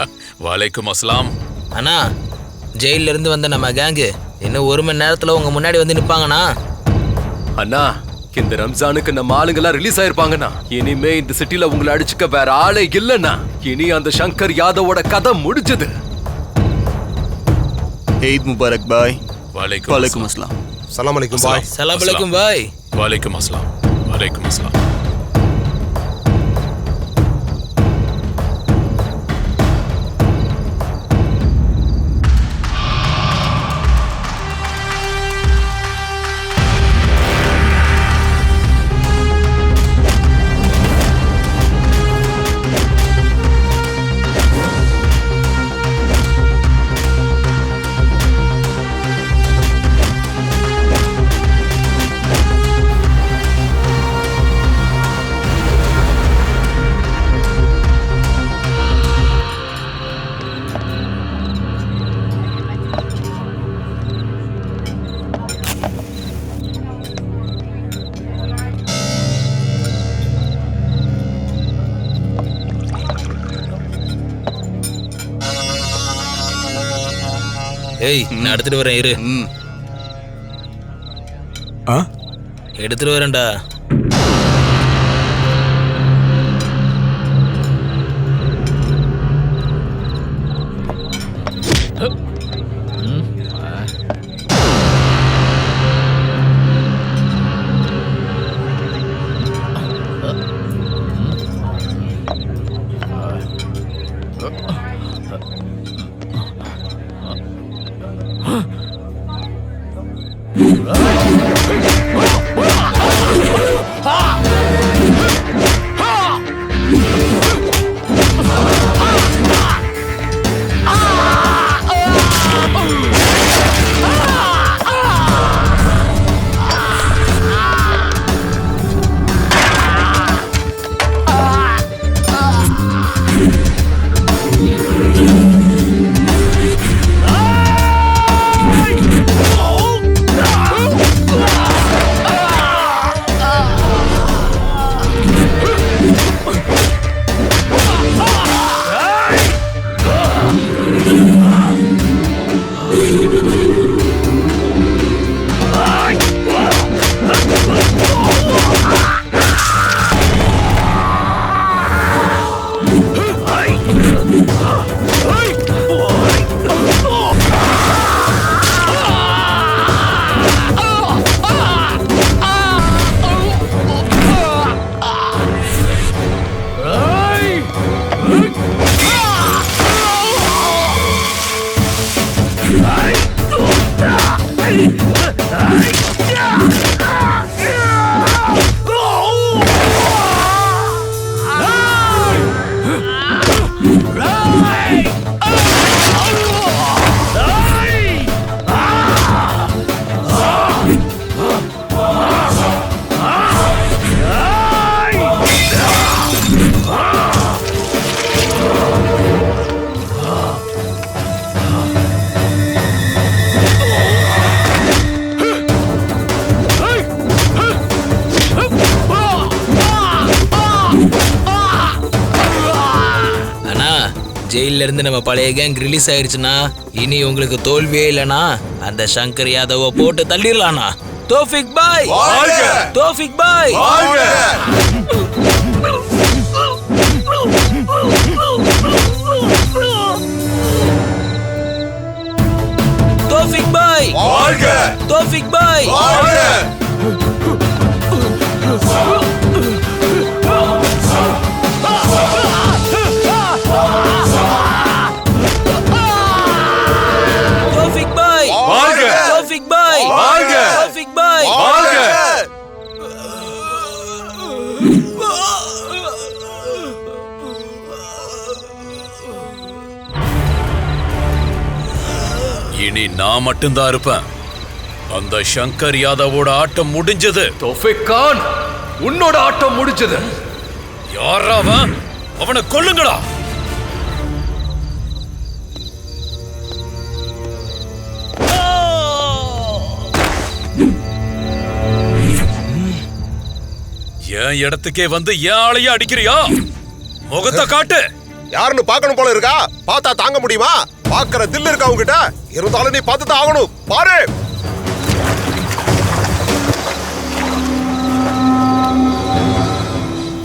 வலைக்கும் அஸ்லாம். அண்ணா, ஜெயில இருந்து வந்த நம்ம கேங்கு இன்னும் 1 மணி நேரத்துல உங்க முன்னாடி வந்து நிப்பாங்கண்ணா. அண்ணா, இந்த ரம்ஜானுக்கு நம்ம ஆளுங்கெல்லாம் ரிலீஸ் ஆயிருப்பாங்கண்ணா. இனிமே இந்த சிட்டில உங்களை அடிச்சுக்க வேற ஆளே இல்லைண்ணா. இனி அந்த சங்கர் யாதவோட கதை முடிஞ்சது. ஈத் முபாரக் பாய். வலைக்கும் அஸ்லாம். சலாம் அலைக்கும் பாய். சலாம் அலைக்கும் பாய். வலைக்கும் அஸ்லாம். வலைக்கும் அஸ்லாம். ஏய், நான் எடுத்துட்டு வரேன் இரு. எடுத்துட்டு வரேன்டா. ஜெயில இருந்து நம்ம பழைய கேங் ரிலீஸ் ஆயிருச்சுன்னா இனி உங்களுக்கு தோல்வியே இல்லனா அந்த சங்கர் யாதவ போட்டு தள்ளிடலானா. தோஃபிக் பாய் வாழ்க! தோஃபிக் பாய் வாழ்க! தோஃபிக் பாய் வாழ்க! தோஃபிக் பாய் வாழ்க! தோஃபிக் பாய் வாழ்க! தோஃபிக் பாய் வாழ்க! தோஃபிக் பாய் வாழ்க! இனி நான் மட்டும்தான் இருப்பேன். அந்த சங்கர் யாதவோட ஆட்டம் முடிஞ்சது. தோஃபிக் கான், உன்னோட ஆட்டம் முடிஞ்சது. யாரா அவன்? அவனை கொல்லுங்களா. என் இடத்துக்கே வந்து என் ஆளையே அடிக்கிறியா? முகத்தை காட்டு. யாருன்னு பார்க்கணும் போல இருக்கா? பார்த்தா தாங்க முடியுமா? பார்க்கற தில் இருக்கா உங்ககிட்ட? இருந்தாலும் நீ பார்த்து தான் ஆகணும். பாரு.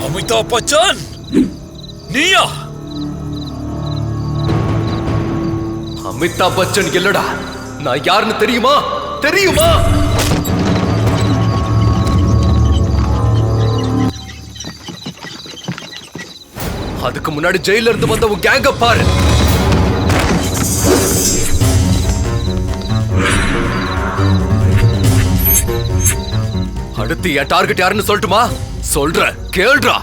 அமிதாப் பச்சன், நீயா? அமிதாப் பச்சன் இல்லடா. நான் யாருன்னு தெரியுமா? தெரியுமா? அதுக்கு முன்னாடி ஜெயில இருந்து வந்த உன் கேங்க பாரு. அடுத்து என் டார்கெட் யாருன்னு சொல்லட்டுமா? சொல்றேன், கேள்றா.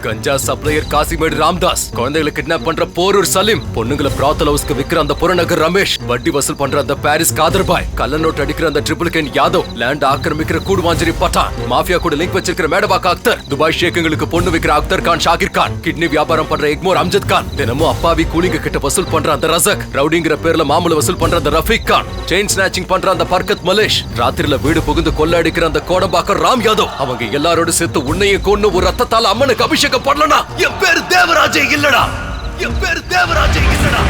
கஞ்சா சப்ளையர் காசிமேடு ராம்தாஸ், குழந்தைகளை கிட்னாப் பண்ற போரூர் சலீம், பொண்ணுங்களை பிராத்தல் ஹவுஸ்க்கு விக்கிற அந்த புறநகர் ரமேஷ், வட்டி வசூல் பண்ற அந்த பாரிஸ் காதர்பாய், கள்ள நோட் அடிக்கிற அந்த ட்ரிபிள் கேன் யாதவ், லேண்ட் ஆக்கிரமிக்கிற கூடுவாஞ்சேரி பட்டான், மாஃபியா கூட லிங்க் வச்சிருக்கிற மேடபாக் அக்தர், துபாய் ஷேக்குங்களுக்கு பொண்ணு விக்கிற அக்தர் கான் ஷாகிர் கான், கிட்னி வியாபாரம் பண்ற எக்மோர் அம்ஜத் கான், தினமும் அப்பாவி கூலிங்க கிட்ட வசூல் பண்ற அந்த ரசக், ரவுடிங்கிற பேர்ல மாமூல வசூல் பண்ற அந்த ரஃபீக் கான், செயின் ஸ்நாச்சிங் பண்ற அந்த பர்கத் மலேஷ், ராத்திரில வீடு புகுந்து கொள்ள அடிக்கிற அந்த கோடம்பாக்கர் ராம் யாதவ், அவங்க எல்லாரோட சேர்த்து உன்னையே கொன்னு ஒரு ரத்தத்தால் அம்மனுக்கு அபிஷேகம் பண்ணலனா என் பேரு தேவராஜே இல்லடா. என் பேரு தேவராஜே இல்லடா.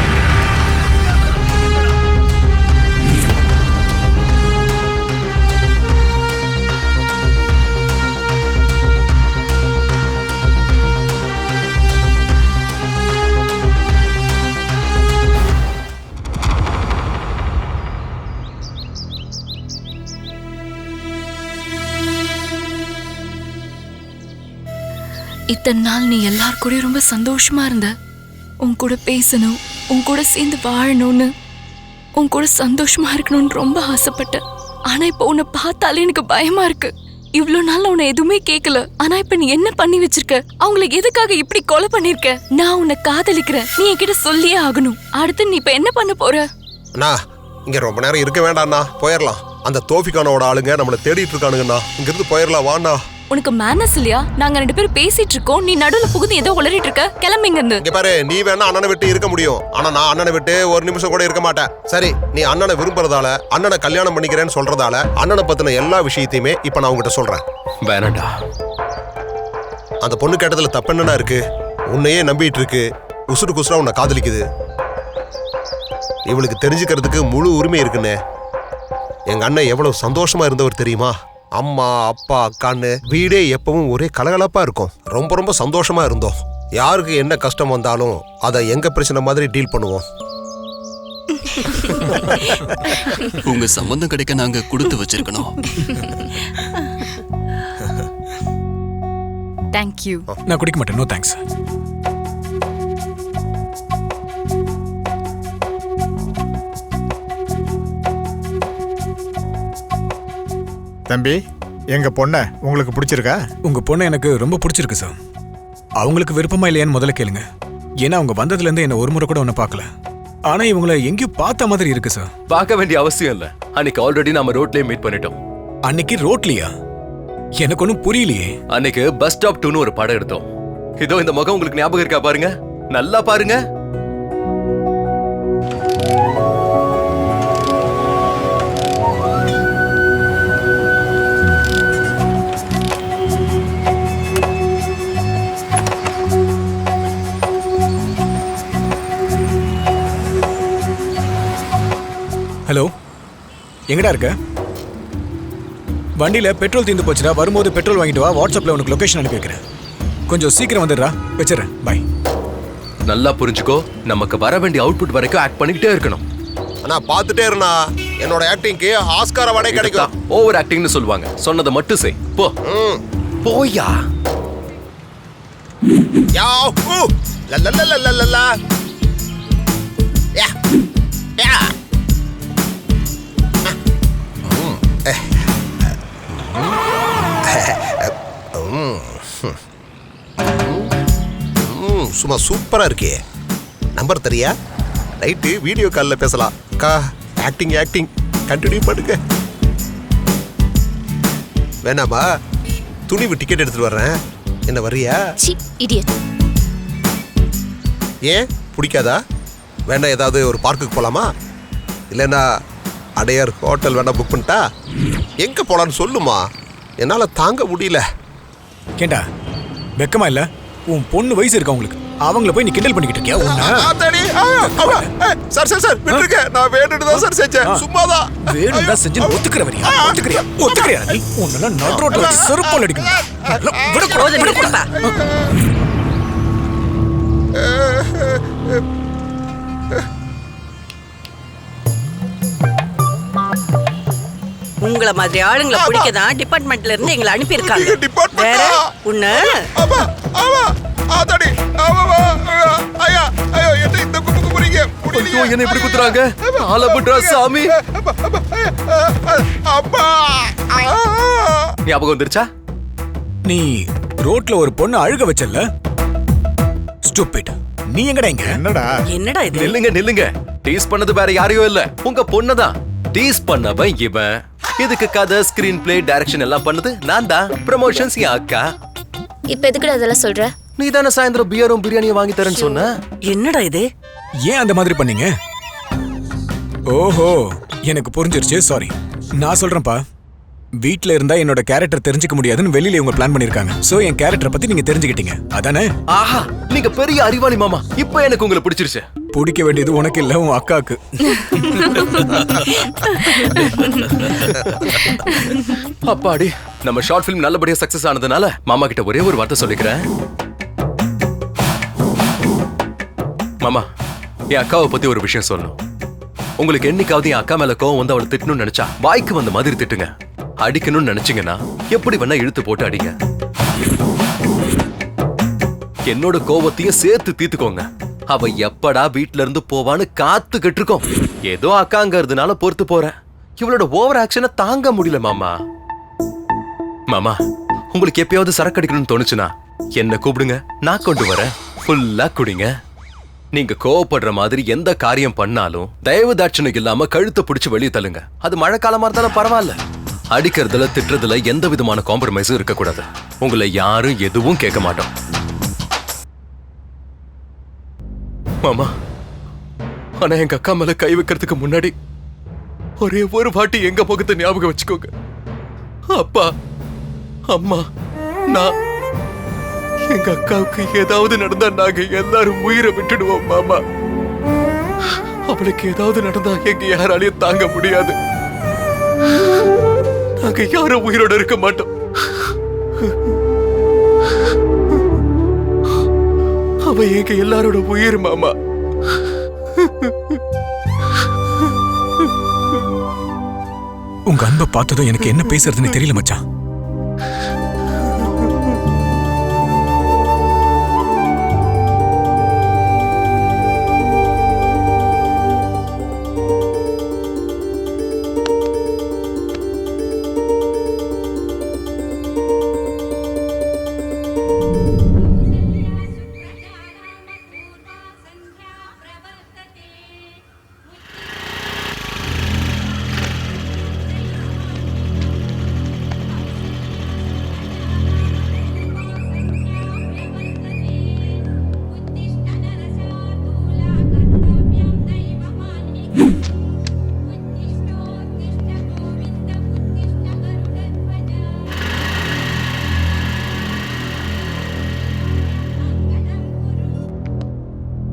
இத்தனை நாள் நீ எல்லார் கூட ரொம்ப சந்தோஷமா இருந்த. உன் கூட பேசணும், உன் கூட சேர்ந்து வாழணும்னு, உன் கூட சந்தோஷமா இருக்கணும்னு ரொம்ப ஆசைப்பட்டேன். ஆனா இப்ப உன்னை பார்த்தாலே எனக்கு பயமா இருக்கு. இவ்வளவு நாள் உன்னை எதுவுமே கேட்கல. ஆனா இப்ப நீ என்ன பண்ணி வச்சிருக்க? அவங்களை எதுக்காக இப்படி கொலை பண்ணிருக்க? நான் உன்னை காதலிக்கிறேன், நீ என்கிட்ட சொல்லியே ஆகணும். அடுத்து நீ இப்ப என்ன பண்ண போற? அண்ணா, இங்க ரொம்ப நேரம் இருக்க வேண்டாம்ண்ணா, போயிடலாம். அந்த தோஃபிகானோட ஆளுங்க நம்மளை தேடிட்டு இருக்கானுங்கண்ணா. இங்கிருந்து போயிடலாம், வாண்ணா. உனக்கு மேனஸ் இல்லையா? நாங்க ரெண்டு பேரும் பேசிட்டு இருக்கோம், நீ நடுவுல புகுந்து ஏதோ உளறிட்டு இருக்க. கிளம்பிங்க இருந்து. இங்க பாரு, நீ வேணா அண்ணனை விட்டு இருக்க முடியும், ஆனா நான் அண்ணனை விட்டு ஒரு நிமிஷம் கூட இருக்க மாட்டேன். சரி, நீ அண்ணனை விரும்புறதால, அண்ணனை கல்யாணம் பண்ணிக்கிறேன்னு சொல்றதால, அண்ணனை பத்தின எல்லா விஷயத்தையுமே இப்ப நான் உங்ககிட்ட சொல்றேன். வேணாண்டா. அந்த பொண்ணு கேட்டதுல தப்பு என்னன்னா இருக்கு? உன்னையே நம்பிட்டு இருக்கு, உசுறு குசுரா உன்னை காதலிக்குது. இவளுக்கு தெரிஞ்சுக்கிறதுக்கு முழு உரிமை இருக்குன்னு. எங்க அண்ணன் எவ்வளவு சந்தோஷமா இருந்தவர் தெரியுமா? அம்மா அப்பா அக்கான்னு வீடே எப்பவும் ஒரே கலகலப்பா இருக்கும். ரொம்ப ரொம்ப சந்தோஷமா இருந்தோம். யாருக்கு என்ன கஷ்டம் வந்தாலும் அதை எங்க பிரச்சனை மாதிரி டீல் பண்ணுவோம். உங்க சம்பந்தம் கிடைக்க நாங்க கொடுத்து வச்சிருக்கணும். தேங்க்யூ. நான் குடிக்க மாட்டேன், நோ தேங்க்ஸ். தம்பி, எங்க பொண்ணை உங்களுக்கு பிடிச்சிருக்கா? உங்க பொண்ணை எனக்கு ரொம்ப பிடிச்சிருக்கு சார். அவங்களுக்கு விருப்பமா இல்லையான்னு முதல்ல கேளுங்க. ஏன்னா அவங்க வந்ததுல இருந்து என்ன ஒரு முறை கூட ஒன்னும் பார்க்கல. ஆனா இவங்களை எங்கேயும் பார்த்த மாதிரி இருக்கு சார். பார்க்க வேண்டிய அவசியம் இல்ல. அன்னைக்கு ஆல்ரெடி நாம ரோட்லயே மீட் பண்ணிட்டோம். அன்னைக்கு ரோட்லயா? எனக்கு ஒன்னும் புரியலையே. அன்னைக்கு பஸ் ஸ்டாப் 2ன்னு ஒரு படம் எடுத்தோம். இதோ இந்த முகம் உங்களுக்கு ஞாபகம் இருக்கா? பாருங்க, நல்லா பாருங்க. எங்கடா இருக்க? வண்டியில பெட்ரோல் தீர்ந்து போச்சுடா. வரும்போது பெட்ரோல் வாங்கிட்டு வா. வாட்ஸ்அப்ல உனக்கு லொகேஷன் அனுப்பி வைக்கிறேன். கொஞ்சம் சீக்கிரம் வந்துடுறா. வச்சிடறேன். பை. நல்லா புரிஞ்சுக்கோ, நமக்கு வர வேண்டிய அவுட்புட் வரைக்கும் ஆக்ட் பண்ணிக்கிட்டே இருக்கணும். ஆனா பாத்துட்டே இருந்தா என்னோட ஆக்டிங்க்கு ஆஸ்கார் அவார்டே கிடைக்கும். ஓவர் ஆக்டிங்னு சொல்லுவாங்க. சொன்னதை மட்டும் செய். போ. போயா. யாஹூ லலலலலலலா. யா யா. சும்மா சூப்பரா இருக்கே. நம்பர் தெரியா? ரைட்டு, வீடியோ காலில் பேசலாம். அக்கா ஆக்டிங் ஆக்டிங் கண்டினியூ பண்ணுங்க. வேணாமா? துணிவு டிக்கெட் எடுத்துட்டு வர்றேன். என்ன வரியா? ஏன் பிடிக்காதா? வேண்டாம், ஏதாவது ஒரு பார்க்குக்கு போகலாமா? இல்லைன்னா அடையார் ஹோட்டல் வேணா புக் பண்ணிட்டா? எங்கே போகலான்னு சொல்லுமா, என்னால் தாங்க முடியல. கேண்டா வெக்கமா இல்லை? உன் பொண்ணு வயசு இருக்கா உங்களுக்கு? அவங்கள போய் நீ கிண்டல் பண்ணிக்கிட்டு இருக்கியா? சார் சார் சார் விட்டுருங்க. நான் வேணும்னு தான் சார் செஞ்சேன். சும்மாதான். வேணும் தான் செஞ்சு ஒத்துக்கிறவரியா? ஒத்துக்கிறியா? ஒத்துக்கிறியா? நீ உன்னெல்லாம் நடு ரோட்ல வச்சு செருப்பால் அடிக்கணும். விடக்கூடாது. உங்களை மாதிரி ஆளுங்களை பிடிக்கதான் டிபார்ட்மெண்ட்ல இருந்து எங்களை அனுப்பியிருக்காங்க. வேற உன்ன என்ன இப்படி குத்துறாங்க? ஆலபுட்ரா சாமி. ஞாபகம் வந்துருச்சா? நீ ரோட்ல ஒரு பொண்ணு அழுக வச்சல்ல? ஸ்டூபிட். நீ எங்கடா இங்க? என்னடா இது? நில்லுங்க. டீஸ் பண்ணது வேற யாரையோ இல்ல, உங்க பொண்ணுதான். டீஸ் பண்ணவன் இவன். இதுக்கு கதை, ஸ்கிரீன் பிளே, டைரக்ஷன் எல்லாம் பண்ணது நான் தான். ப்ரமோஷன்ஸ் என் அக்கா. இப்ப எதுக்குடா அதெல்லாம் சொல்ற? நீ தானே சாயந்தரம் பியரும் பிரியாணியும் வாங்கி தரேன்னு சொன்ன. என்னடா இது? ஏன் அந்த மாதிரி பண்ணீங்க? ஓஹோ, எனக்கு புரிஞ்சிருச்சு. சாரி. நான் சொல்றேன்ப்பா, வீட்ல இருந்தா என்னோட கேரக்டர் தெரிஞ்சுக்க முடியாதுன்னு வெளியில இவங்க பிளான் பண்ணிருக்காங்க. சோ என் கேரக்டரை பத்தி நீங்க தெரிஞ்சுக்கிட்டீங்க, அதானே? ஆஹா, நீங்க பெரிய அறிவாளி மாமா. இப்போ எனக்கு உங்களை பிடிச்சிருச்சு. பிடிக்க வேண்டியது உனக்கு இல்ல, உன் அக்காக்கு. அப்பாடி, நம்ம ஷார்ட் பிலிம் நல்லபடியா சக்சஸ் ஆனதுனால மாமா கிட்ட ஒரே ஒரு வார்த்தை சொல்லிக்கிறேன். மாமா, என் அக்காவை பத்தி ஒரு விஷயம் சொல்லணும். உங்களுக்கு என்னைக்காவது என் அக்கா மேல கோவம் வந்து அவளை திட்டணும்னு நினைச்சா வாய்க்கு வந்த மாதிரி திட்டுங்க. அடிக்கணும்னு நினைச்சீங்கன்னா எப்படி வேணா இழுத்து போட்டு அடிங்க. என்னோட கோவத்தையும் சேர்த்து தீர்த்துக்கோங்க. அவ எப்படா வீட்ல இருந்து போவான்னு காத்துக்கிட்டு இருக்கோம். ஏதோ அக்காங்கிறதுனால பொறுத்து போறேன். இவளோட ஓவர் ஆக்ஷனை தாங்க முடியல மாமா. மாமா, உங்களுக்கு எப்பயாவது சரக்கு அடிக்கணும்னு தோணுச்சுன்னா என்ன கூப்பிடுங்க, நான் கொண்டு வரேன். ஃபுல்லா குடிங்க. நீங்க கோவப்படுற மாதிரி எந்த காரியம் பண்ணாலும் தயவு தாட்சணை இல்லாம கழுத்தை பிடிச்சு வெளியே தள்ளுங்க. அது மழை காலமா இருந்தாலும் பரவாயில்ல. அடிக்கிறதுல திட்டுறதுல எந்த விதமான காம்ப்ரமைஸும் இருக்கக்கூடாது. உங்களை யாரும் எதுவும் கேட்க மாட்டோம். மாமா, ஆனா எங்க அக்கா மேல கை வைக்கிறதுக்கு முன்னாடி ஒரே ஒரு வாட்டி எங்க முகத்தை ஞாபகம் வச்சுக்கோங்க. அப்பா, அம்மா, நான் எங்க அக்காவுக்கு ஏதாவது நடந்தா நாங்க எல்லாரும் உயிரை விட்டுடுவோம் மாமா. அவளுக்கு ஏதாவது நடந்தா எங்க யாராலையும் தாங்க முடியாது. நாங்க யாரும் உயிரோட இருக்க மாட்டோம். அவ எங்க எல்லாரோட உயிர் மாமா. உங்க அன்பை பார்த்ததும் எனக்கு என்ன பேசுறதுன்னு தெரியல மச்சான்.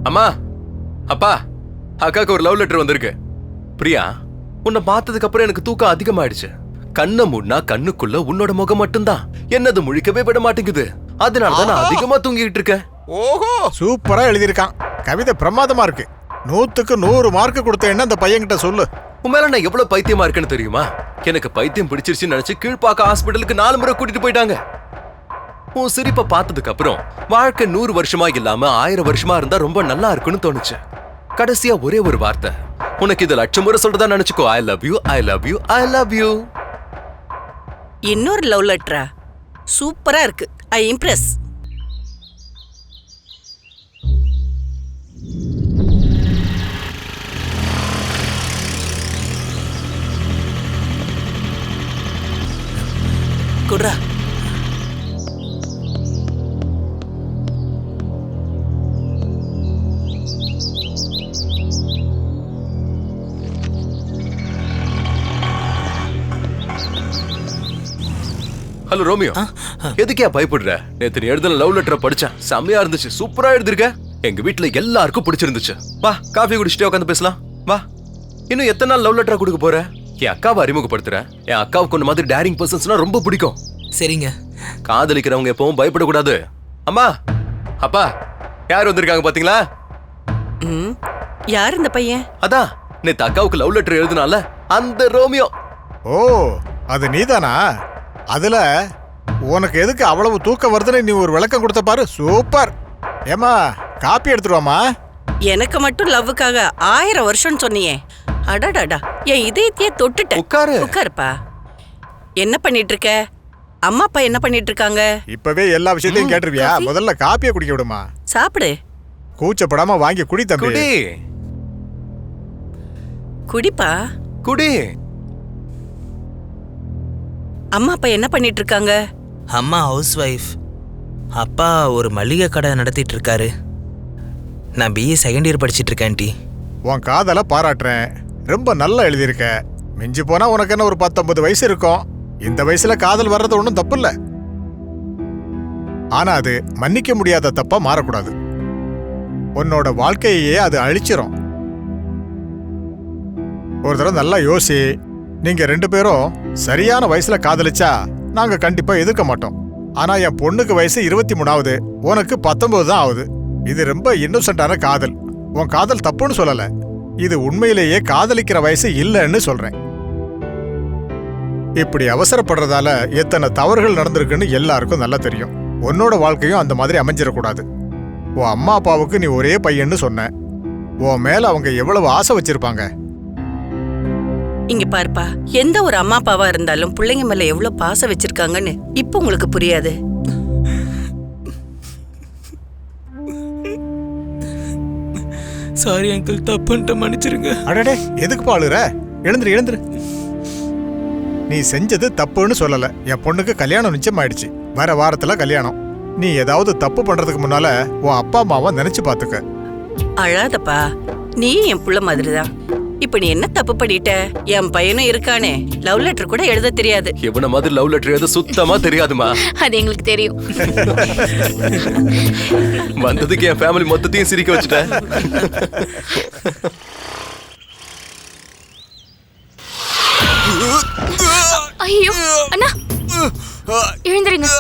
அம்மா, அப்பா, அக்காக்கு ஒரு லவ் லெட்டர் வந்திருக்கு. பிரியா, உன்னை பார்த்ததுக்கு அப்புறம் எனக்கு தூக்கம் அதிகமாயிடுச்சு. கண்ணை மூடினா கண்ணுக்குள்ள உன்னோட முகம் மட்டும்தான். என்னது முழிக்கவே விட மாட்டேங்குது. அதனாலதான் நான் அதிகமா தூங்கிட்டு இருக்கேன். ஓஹோ, சூப்பரா எழுதியிருக்கான். கவிதை பிரமாதமா இருக்கு. 100க்கு 100 மார்க் கொடுத்தேன்னு அந்த பையன்கிட்ட சொல்லு. உண்மையில நான் எவ்வளவு பைத்தியமா இருக்கேன்னு தெரியுமா? எனக்கு பைத்தியம் பிடிச்சிருச்சுன்னு நினைச்சு கீழ்பாக்க ஹாஸ்பிட்டலுக்கு 4 முறை கூட்டிட்டு போயிட்டாங்க. உன் சிரிப்பை பார்த்ததுக்கு அப்புறம் வாழ்க்கை 100 வருஷமா இல்லாம 1000 வருஷமா இருந்தா ரொம்ப நல்லா இருக்குன்னு தோணுச்சு. கடைசியா ஒரே ஒரு வார்த்தை, உனக்கு இது 1,00,000 முறை சொல்றதா நினைச்சுக்கோ. I love you, I love you, I love you. இன்னொரு லவ் லெட்டரா? சூப்பரா இருக்கு. I impress. குட்ரா. ஹலோ ரோமியோ, எதுக்கே பயப்படுற? நேத்து நீ எழுதின லவ் லெட்டரை படிச்சேன். செம்மையா இருந்துச்சு. சூப்பரா எழுதிருக்க. எங்க வீட்டுல எல்லாருக்கும் பிடிச்சிருந்துச்சு. வா, காஃபி குடிச்சிட்டே உட்காந்து பேசலாம். வா. இன்னும் எத்தனை நாள் லவ் லெட்டரா கொடுக்க போற? என் அக்காவை அறிமுகப்படுத்துறேன். என் அக்காவுக்கு ஒன்று மாதிரி டேரிங் பர்சன்ஸ்னா ரொம்ப பிடிக்கும். சரிங்க. காதலிக்கிறவங்க எப்பவும் பயப்படக்கூடாது. அம்மா, அப்பா, யார் வந்திருக்காங்க பாத்தீங்களா? யார் இந்த பையன்? அதான் நேத்து அக்காவுக்கு லவ் லெட்டர் எழுதுனால அந்த ரோமியோ. ஓ, அது நீதானா? அதுல உனக்கு எதுக்கு அவ்வளவு தூக்கம் வருதுன்னு நீ ஒரு விளக்கம் கொடுத்த பாரு. சூப்பர். ஏமா, காப்பி எடுத்துருவாமா? எனக்கு மட்டும் லவ்வுக்காக 1000 வருஷம் சொன்னியே. அடடாடா, என் இதயத்தையே தொட்டுட்ட. உட்காருப்பா. என்ன பண்ணிட்டு இருக்க? அம்மா அப்பா என்ன பண்ணிட்டு இருக்காங்க? இப்பவே எல்லா விஷயத்தையும் கேட்டுருவியா? முதல்ல காப்பியை குடிக்க விடுமா. சாப்பிடு. கூச்சப்படாம வாங்கி குடி தம்பி. குடிப்பா. குடி. அம்மா அப்பா என்ன பண்ணிட்டு இருக்காங்க? அம்மா ஹவுஸ் ஒய்ஃப். அப்பா ஒரு மளிகை கடை நடத்திட்டு இருக்காரு. நான் பிஏ செகண்ட் இயர் படிச்சிட்டு இருக்கேன் ஆண்டி. உன் காதலை பாராட்டுறேன். ரொம்ப நல்லா எழுதியிருக்க. மிஞ்சி போனா உனக்கு என்ன ஒரு 19 வயசு இருக்கும். இந்த வயசுல காதல் வர்றது ஒன்றும் தப்பு இல்லை. ஆனா அது மன்னிக்க முடியாத தப்பா மாறக்கூடாது. உன்னோட வாழ்க்கையே அது அழிச்சிரும். ஒரு தடவை நல்லா யோசி. நீங்க 2 பேரும் சரியான வயசுல காதலிச்சா நாங்க கண்டிப்பா எதிர்க்க மாட்டோம். ஆனா என் பொண்ணுக்கு வயசு 23ஆவது, உனக்கு 19 தான் ஆகுது. இது ரொம்ப இன்னோசென்டான காதல். உன் காதல் தப்புன்னு சொல்லல. இது உண்மையிலேயே காதலிக்கிற வயசு இல்லைன்னு சொல்றேன். இப்படி அவசரப்படுறதால எத்தனை தவறுகள் நடந்திருக்குன்னு எல்லாருக்கும் நல்லா தெரியும். உன்னோட வாழ்க்கையும் அந்த மாதிரி அமைஞ்சிடக்கூடாது. உன் அம்மா அப்பாவுக்கு நீ ஒரே பையன்னு சொன்ன. உன் மேல அவங்க எவ்வளவு ஆசை வச்சிருப்பாங்க. இங்க பாருப்பா, எந்த ஒரு அம்மா அப்பாவா இருந்தாலும் பிள்ளைங்க மேல எவ்வளவு பாசம் வச்சிருக்காங்கன்னு இப்ப உங்களுக்கு புரியாது. சாரி அங்கிள், தப்புன்ட்டு மன்னிச்சிருங்க. அடடே, எதுக்கு பாளுற? எழுந்துரு எழுந்துரு. நீ செஞ்சது தப்புன்னு சொல்லல. என் பொண்ணுக்கு கல்யாணம் நிச்சயம் ஆயிடுச்சு. வர வாரத்துல கல்யாணம். நீ ஏதாவது தப்பு பண்றதுக்கு முன்னால உன் அப்பா அம்மாவை நினைச்சு பாத்துக்க. அழாதப்பா, நீ என் புள்ள மாதிரிதான். இப்ப நீ என்ன தப்பு பண்ணிட்ட? என் பையனும் இருக்கானே, லவ் லெட்டர் கூட எழுத தெரியாது. இவன மாதிரி லவ் லெட்டர் எழுத சுத்தமா தெரியாதுமா. அது எங்களுக்கு தெரியும். வந்ததுக்கு என் ஃபேமிலி மொத்தத்தையும் சிரிக்க வச்சுட்டேன். ஐயோ அண்ணா, எழுந்திருங்க.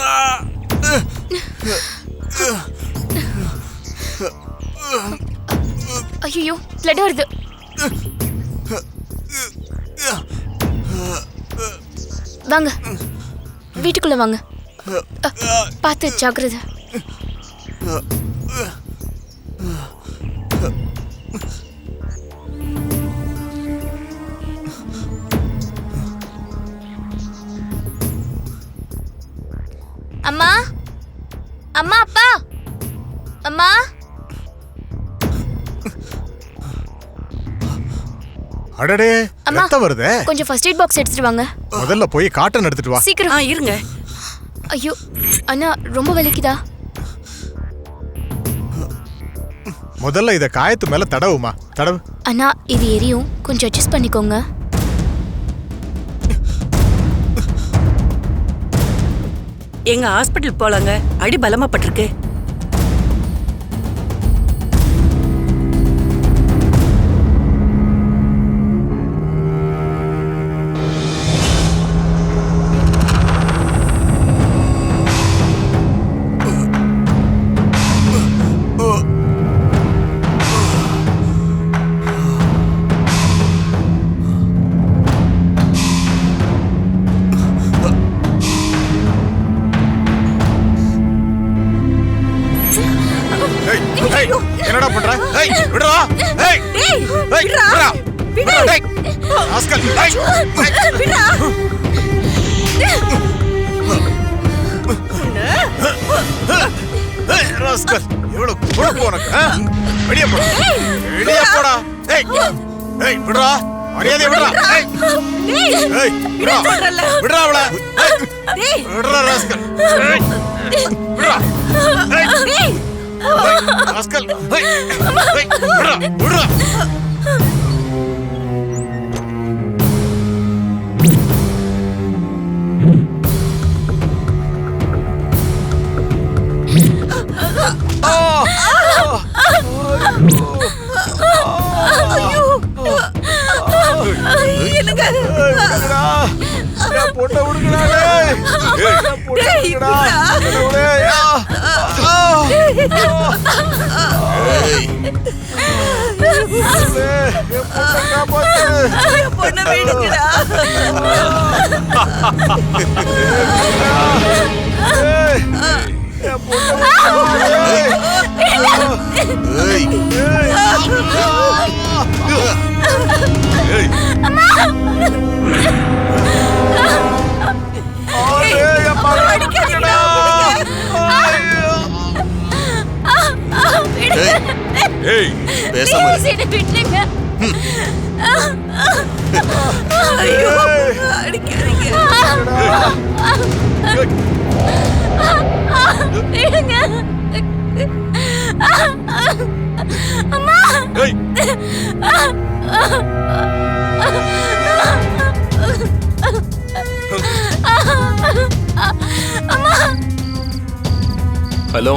ஐயோ, பிளட் வருது. வாங்க, வீட்டுக்குள்ள வாங்க. பார்த்து ஜாக்கிரதை. அம்மா, அம்மா, அப்பா, அம்மா. அடடே, ரத்தம் வருதே. கொஞ்சம் ஃபர்ஸ்ட் எய்ட் பாக்ஸ் எடுத்துட்டு வாங்க. முதல்ல போய் காட்டன் எடுத்துட்டு வா. சீக்கிரம். இருங்க. ஐயோ அண்ணா, ரொம்ப வலிக்குதா? முதல்ல இத காயத்து மேல தடவுமா. தடவு. அண்ணா, இது எரியும், கொஞ்சம் அட்ஜஸ்ட் பண்ணிக்கோங்க. எங்க ஹாஸ்பிட்டல் போலாங்க. அடி பலமா பட்டிருக்கு. பண்ற? ஏய் விடுடா. ஏய் டேய் ஏய் விடுடா. விடுடா. டேய் ஆஸ்கல். ஏய் விடுடா. ஏய் ராஸ்கல். எவ்வளவு கொழுப்பு உனக்கு? வெளிய போடா. வெளிய போடா. ஏய் ஏய் விடுடா. மரியாதையா விடுடா. ஏய் ஏய் விடுடா. விடுடா அவள. டேய் விடுடா ராஸ்கல். ஏய் விடுடா. ஏய் ராஸ்கல். ஏய் ஏய் விடுடா. விடுடா. என்னங்க பொண்ணை விடுங்கடா. டேய் பொண்ணை விடுங்கடா. ஏய் பேசாம விட்டுருங்க. ஐயோ அடிக்காதீங்க. விடுங்க. அம்மா. ஹலோ,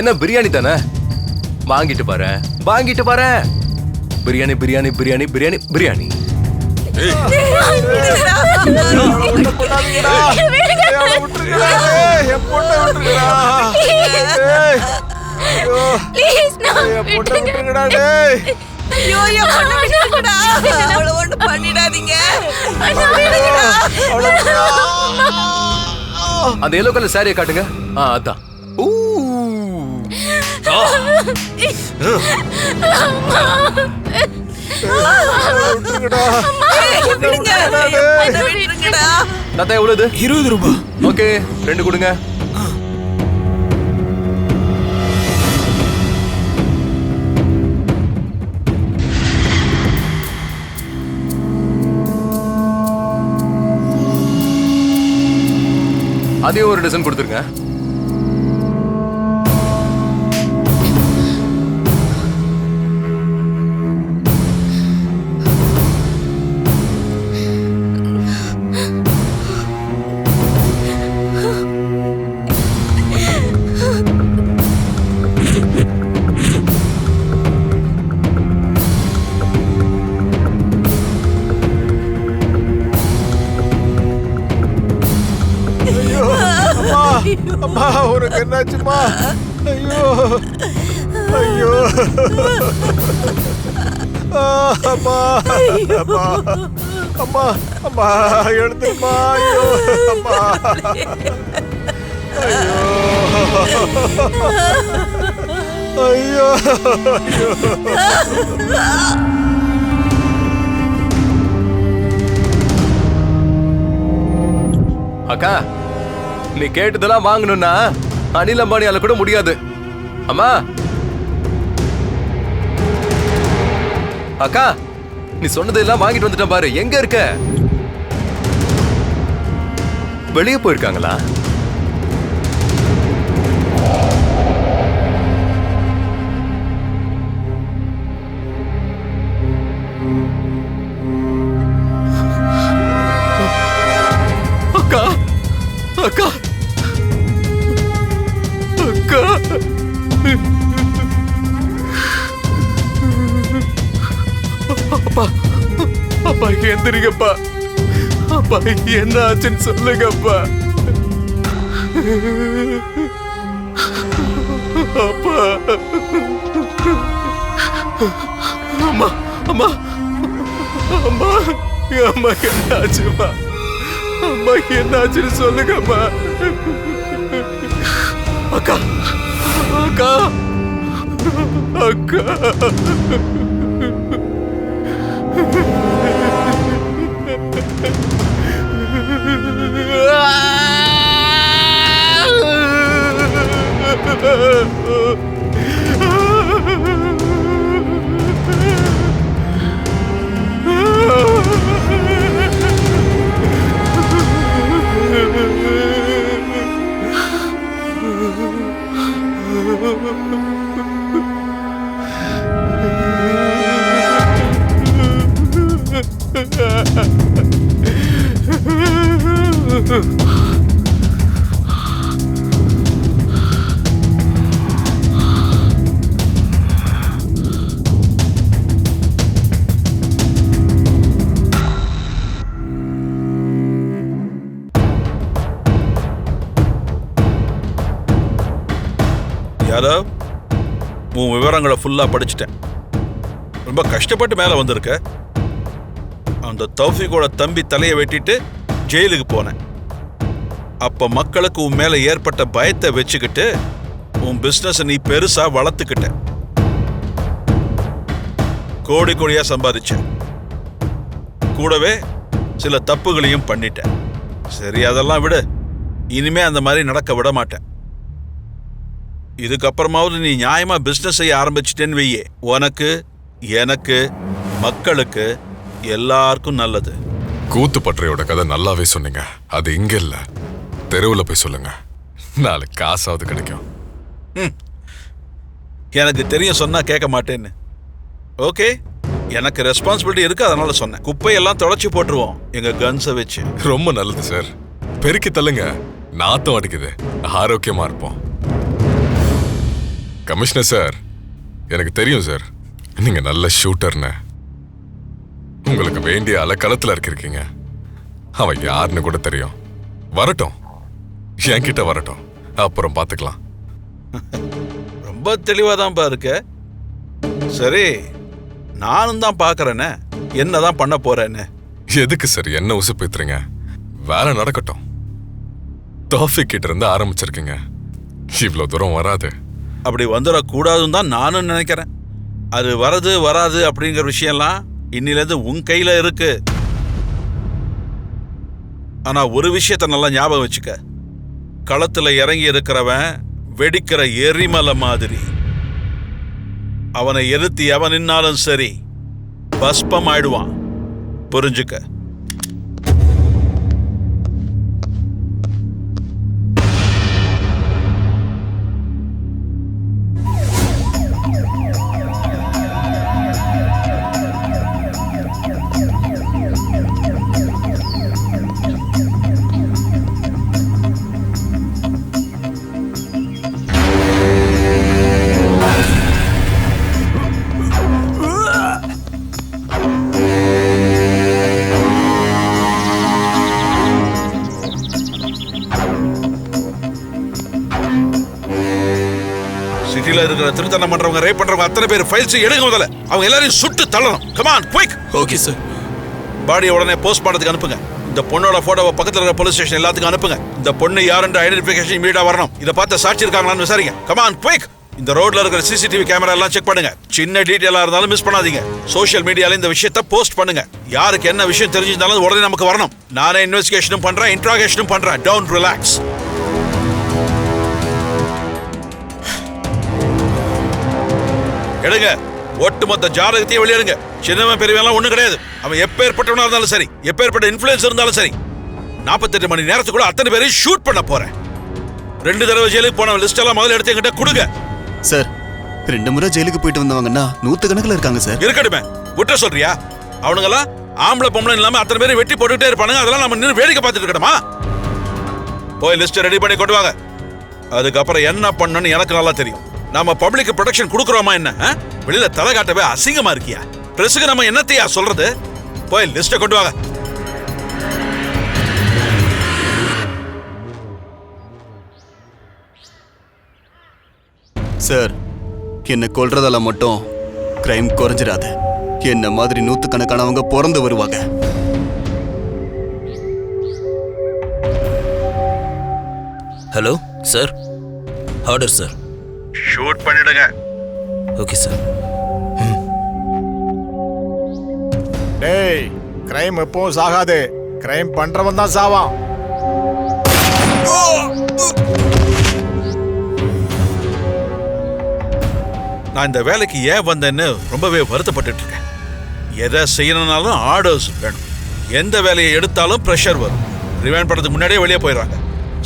என்ன பிரியாணி தானே? வாங்கிட்டு பாரு, வாங்கிட்டு பாரு. பிரியாணி பிரியாணி பிரியாணி பிரியாணி பிரியாணி. அந்த எல்லோ கலர் சாரியை காட்டுங்க. அதான். தாத்தா எவ்வளவு? 20 ரூபாய். ஓகே 2 கொடுங்க. அதையும் ஒரு டசன் கொடுத்துருங்க. அம்மா உனக்கு என்னாச்சுமா? ஐயோ ஐயோ அம்மா அம்மா அம்மா அம்மா எழுந்துமா. ஐயோ அம்மா ஐயோ ஐயோ. அக்கா, நீ கேட்டதெல்லாம் வாங்கணும்னா அனில் அம்பானியால கூட முடியாது. அம்மா அக்கா, நீ சொன்னதெல்லாம் வாங்கிட்டு வந்துட்ட பாரு. எங்க இருக்க? வெளியே போயிருக்காங்களா? அக்கா அக்கா அக்கா, அப்பா அப்பா எந்திரிங்கப்பா. அப்பா என்ன ஆச்சுன்னு சொல்லுங்கப்பா. அப்பா அம்மா அம்மா அம்மா அம்மா என்ன ஆச்சுமா? அம்மா என்ன ஆச்சுன்னு சொல்லுங்கம்மா. அக்கா அக்கா அக்கா. யாதவ், உன் விவரங்களை ஃபுல்லா படிச்சுட்டேன். ரொம்ப கஷ்டப்பட்டு மேல வந்திருக்க. அந்த தௌஃபிகோட தம்பி தலையை வெட்டிட்டு ஜெயிலுக்கு போனேன். அப்ப மக்களுக்கு உன் மேல ஏற்பட்ட பயத்தை வச்சுக்கிட்டு உன் பிசினஸ் நீ பெருசா வளர்த்துக்கிட்ட. கோடி கோடியா சம்பாதிச்ச. கூடவே சில தப்புகளையும் பண்ணிட்ட. சரி, அதெல்லாம் விடு. இனிமே அந்த மாதிரி நடக்க விட மாட்டேன். இதுக்கப்புறமாவது நீ நியாயமா பிசினஸ் செய்ய ஆரம்பிச்சிட்டேன்னு வையே, உனக்கு, எனக்கு, மக்களுக்கு எல்லாருக்கும் நல்லது. கூத்துப்பற்றையோட கதை நல்லாவே சொன்னீங்க. அது இங்க இல்ல, தெருவில் போய் சொல்லுங்க. நாளைக்கு காசாவது கிடைக்கும். எனக்கு தெரியும் சொன்னா கேட்க மாட்டேன்னு. ஓகே, எனக்கு ரெஸ்பான்சிபிலிட்டி இருக்கு, அதனால சொன்னேன். குப்பையெல்லாம் தொடச்சி போட்டுருவோம் எங்க கன்ஸை வச்சு. ரொம்ப நல்லது சார். பெருக்கி தள்ளுங்க, நாத்தம் அடிக்குது. ஆரோக்கியமா இருப்போம். கமிஷனர் சார், எனக்கு தெரியும் சார், நீங்க நல்ல ஷூட்டர்னு. உங்களுக்கு வேண்டிய அலக்களத்துல இருக்கீங்க. அவன் யாருன்னு கூட தெரியும். வரட்டும், என்கிட்ட வரட்டும், அப்புறம் பாத்துக்கலாம். ரொம்ப தெளிவாதான்ப்பா இருக்க. சரி, நானும் தான் பாக்குறேன்னு என்னதான் பண்ண போறேன்னு. எதுக்கு சார் என்ன உசுப்பேத்துறீங்க? வேலை நடக்கட்டும். தௌஃபிக் கிட்ட இருந்து ஆரம்பிச்சிருக்கீங்க, இவ்வளவு தூரம் வராது. அப்படி வந்துடக்கூடாதுன்னு தான் நானும் நினைக்கிறேன். அது வரது வராது அப்படிங்கிற விஷயம்லாம் இன்னிலேருந்து உன் கையில இருக்கு. ஆனா ஒரு விஷயத்த நல்லா ஞாபகம் வச்சுக்க. களத்துல இறங்கி இருக்கிறவன் வெடிக்கிற எரிமலை மாதிரி. அவனை எதிர்த்து எவன் நின்னாலும் சரி, பஸ்பம் ஆயிடுவான். புரிஞ்சுக்க. சிட்டில இருக்கிற திருத்தணம் பண்றவங்க, ரேப் பண்றவங்க அத்தனை பேர் ஃபைல்ஸ் எடுங்க முதல்ல. அவங்க எல்லாரையும் சுட்டு தள்ளணும். Come on, quick. Okay sir. பாடியை உடனே போஸ்ட் மார்ட்டத்துக்கு அனுப்புங்க. இந்த பொண்ணோட போட்டோவை பக்கத்துல இருக்கிற போலீஸ் ஸ்டேஷன் எல்லாத்துக்கும் அனுப்புங்க. இந்த பொண்ணு யாருன்ற ஐடென்டிஃபிகேஷன் இமீடியட்டா வரணும். இதை பார்த்து சாட்சி இருக்காங்களான்னு விசாரிங்க. Come on, quick. இந்த ரோட்ல இருக்கிற சிசிடிவி கேமரா எல்லாம் செக் பண்ணுங்க. சின்ன டீடைலா இருந்தாலும் மிஸ் பண்ணாதீங்க. சோஷியல் மீடியால இந்த விஷயத்தை போஸ்ட் பண்ணுங்க. யாருக்கு என்ன விஷயம் தெரிஞ்சிருந்தாலும் உடனே நமக்கு வரணும். நானே இன்வெஸ்டிகேஷனும் பண்றேன், இன்ட்ராகேஷனும் பண்றேன். Don't relax. எடுங்க, ஒட்டுமொத்த ஜாதகத்தையும் வெளியிடுங்க. சின்னவன் பெரியவெல்லாம் ஒண்ணும் கிடையாது. அவன் எப்பேற்பட்டவனா இருந்தாலும் சரி, எப்பேற்பட்ட இன்ஃப்ளூயன்ஸ் இருந்தாலும் சரி, 48 மணி நேரத்துக்குள்ள அத்தனை பேரையும் ஷூட் பண்ண போறேன். 2 தடவை ஜெயிலுக்கு போன லிஸ்ட் எல்லாம் முதல்ல எடுத்து என்கிட்ட கொடுங்க. சார், 2 முறை ஜெயிலுக்கு போயிட்டு வந்தவங்கன்னா 100 கணக்கில் இருக்காங்க சார். இருக்கட்டுமே, விட்ட சொல்றியா? அவனுங்கெல்லாம் ஆம்பளை பொம்பளை இல்லாம அத்தனை பேரை வெட்டி போட்டுட்டே இருப்பானுங்க. அதெல்லாம் நம்ம நின்று வேடிக்கை பார்த்துட்டு இருக்கணுமா? போய் லிஸ்ட் ரெடி பண்ணி கொண்டு வாங்க. அதுக்கப்புறம் என்ன பண்ணணும்னு எனக்கு நல்லா தெரியும். நாம பப்ளிக் ப்ரொடெக்ஷன் கொடுக்குறோமா என்ன? வெளியில தலை காட்டவே அசிங்கமா இருக்கியா? பிரஸுக்கு நம்ம என்னத்தையா சொல்றது? போய் லிஸ்ட கொண்டு வாங்க. சார், என்ன கொல்றதால மட்டும் கிரைம் குறைஞ்சிடாது. என்ன மாதிரி 100கணக்கானவங்க பிறந்து வருவாங்க. Hello sir, order sir. Shoot பண்ணிடுங்க. Okay sir. டேய், கிரைம் எப்பவும் சாகாது, கிரைம் பண்றவன் தான் சாவான். நான் இந்த வேலைக்கு ஏன் வந்தேன்னு ரொம்பவே வருத்தப்பட்டு இருக்கேன். எதை செய்யணும்னாலும் ஆர்டர்ஸ் வேணும். எந்த வேலையை எடுத்தாலும் ப்ரெஷர் வரும். ரிவைண்ட் பண்ணுறதுக்கு முன்னாடியே வெளியே போயிடுறாங்க.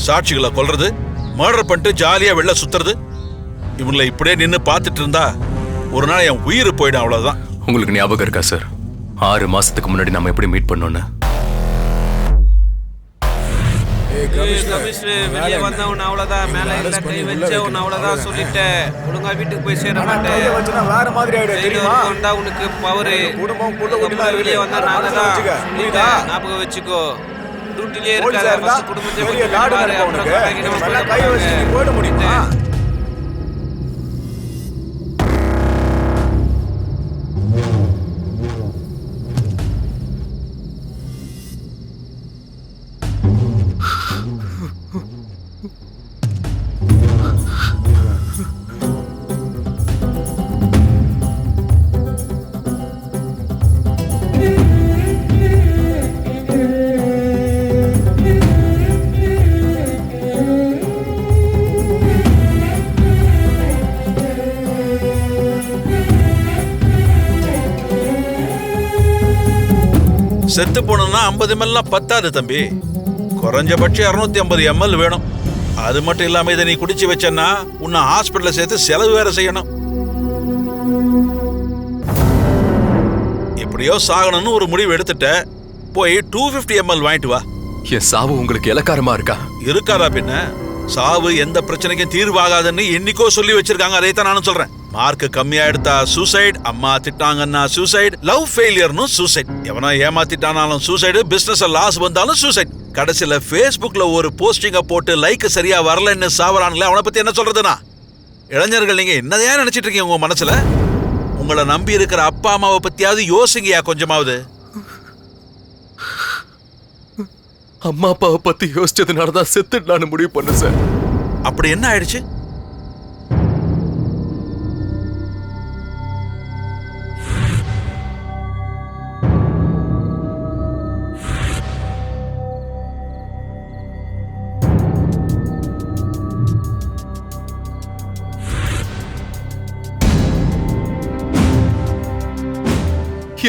சாட்சிகளை கொல்றது, மர்டர் பண்ணிட்டு ஜாலியாக வெளில சுத்துறது. இவங்களை இப்படியே நின்று பார்த்துட்டு இருந்தா ஒரு நாள் என் உயிர் போயிடும், அவ்வளோதான். உங்களுக்கு ஞாபகம் இருக்கா சார் 6 மாசத்துக்கு முன்னாடி நம்ம எப்படி மீட் பண்ணோன்னு? வெளியே வந்தவன் அவ்வளவுதான், மேல இருந்த கை வச்சவன் அவ்வளவுதான் சொல்லிட்டேன். ஒழுங்கா வீட்டுக்கு போய் சேர மாட்டேன். வேற மாதிரி வந்தா உனக்கு பவரு. வெளியே வந்தா நாங்க தான். ஞாபகம் வச்சுக்கோ. டியூட்டிலே இருக்காத. குடும்பத்தை போட முடியுமா? செத்து போனோம்னா 50 ml பத்தாது தம்பி. குறைஞ்சபட்சம் 250 ml வேணும். அது மட்டும் இல்லாம இதை நீ குடிச்சு வச்சன்னா உன்னை ஹாஸ்பிட்டல்ல சேர்த்து செலவு வேற செய்யணும். எப்படியோ சாகணும்னு ஒரு முடிவு எடுத்துட்ட, போய் 250 ml வாங்கிட்டு வா. என் சாவு உங்களுக்கு இலக்காரமா இருக்கா? இருக்காதா பின்ன? சாவு எந்த பிரச்சனைக்கும் தீர்வாகாதுன்னு என்னைக்கோ சொல்லி வச்சிருக்காங்க. அதை தான் நானும் சொல்றேன். மார்க் கம்மியா எடுத்தா சூசைட், அம்மா திட்டாங்கன்னா சூசைட், லவ் ஃபெயிலியர்னு சூசைட், எவனா ஏமாத்திட்டானாலும் சூசைடு, பிசினஸ் லாஸ் வந்தாலும் சூசைட். கடைசியில ஃபேஸ்புக்ல ஒரு போஸ்டிங்க போட்டு லைக் சரியா வரலன்னு சாவறானுங்களே, அவனை பத்தி என்ன சொல்றதுனா? இளைஞர்கள் நீங்க என்னதையா நினைச்சிட்டு இருக்கீங்க உங்க மனசுல? உங்களை நம்பி இருக்கிற அப்பா அம்மாவை பத்தியாவது யோசிங்கயா கொஞ்சமாவது. அம்மா அப்பாவை பத்தி யோசிச்சதுனாலதான் செத்துடலான்னு முடிவு பண்ண சார். அப்படி என்ன ஆயிடுச்சு?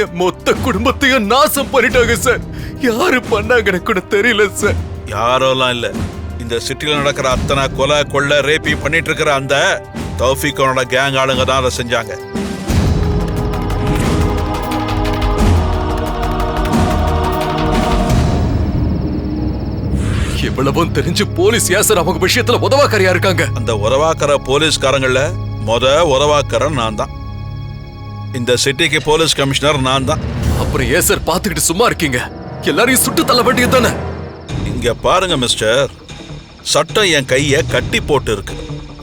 என் மொத்த குடும்பத்தையும் நாசம் பண்ணிட்டாங்க சார். யாரு பண்ணாங்கன்னு கூட தெரியல சார். யாரோலாம் இல்ல, இந்த சிட்டில நடக்கிற அத்தனை கொலை கொள்ளை ரேப்பி பண்ணிட்டு இருக்கிற அந்த தௌஃபீக்கோட கேங் ஆளுங்க தான் அதை செஞ்சாங்க. எவ்வளவும் தெரிஞ்சு போலீஸ் ஏன் சார் அவங்க விஷயத்துல உதவாக்கரையா இருக்காங்க? அந்த உதவாக்கற போலீஸ்காரங்கள உதவாக்கரன் நான் தான். இந்த சிட்டிக்கு போலீஸ் கமிஷனர் நான் தான். அப்புறம் ஏன் சார் பாத்துக்கிட்டு சும்மா இருக்கீங்க? எல்லாரையும் சுட்டு தள்ள வேண்டியது தானே? இங்க பாருங்க மிஸ்டர், சட்டம் என் கைய கட்டி போட்டு இருக்கு.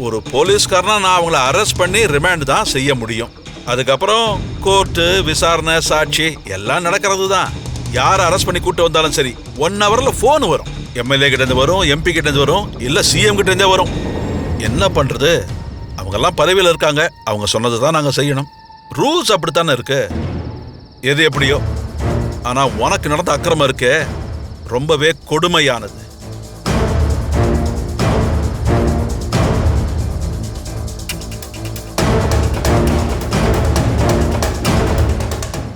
ஒரு போலீஸ்காரனா நான் அவங்கள அரெஸ்ட் பண்ணி ரிமாண்ட் தான் செய்ய முடியும். அதுக்கப்புறம் கோர்ட்டு, விசாரணை, சாட்சி எல்லாம் நடக்கிறது தான். யாரை அரெஸ்ட் பண்ணி கூட்டு வந்தாலும் சரி 1 hourல போன் வரும். எம்எல்ஏ கிட்ட இருந்து வரும், எம்பி கிட்ட இருந்து வரும், இல்ல சிஎம் கிட்ட இருந்தே வரும். என்ன பண்றது? அவங்க எல்லாம் பதவியில் இருக்காங்க. அவங்க சொன்னது தான் நாங்க செய்யணும். ரூல்ஸ் அப்படித்தானே இருக்கு. எது எப்படியோ, ஆனா உனக்கு நடந்த அக்கிரமம் இருக்கே ரொம்பவே கொடுமையானது.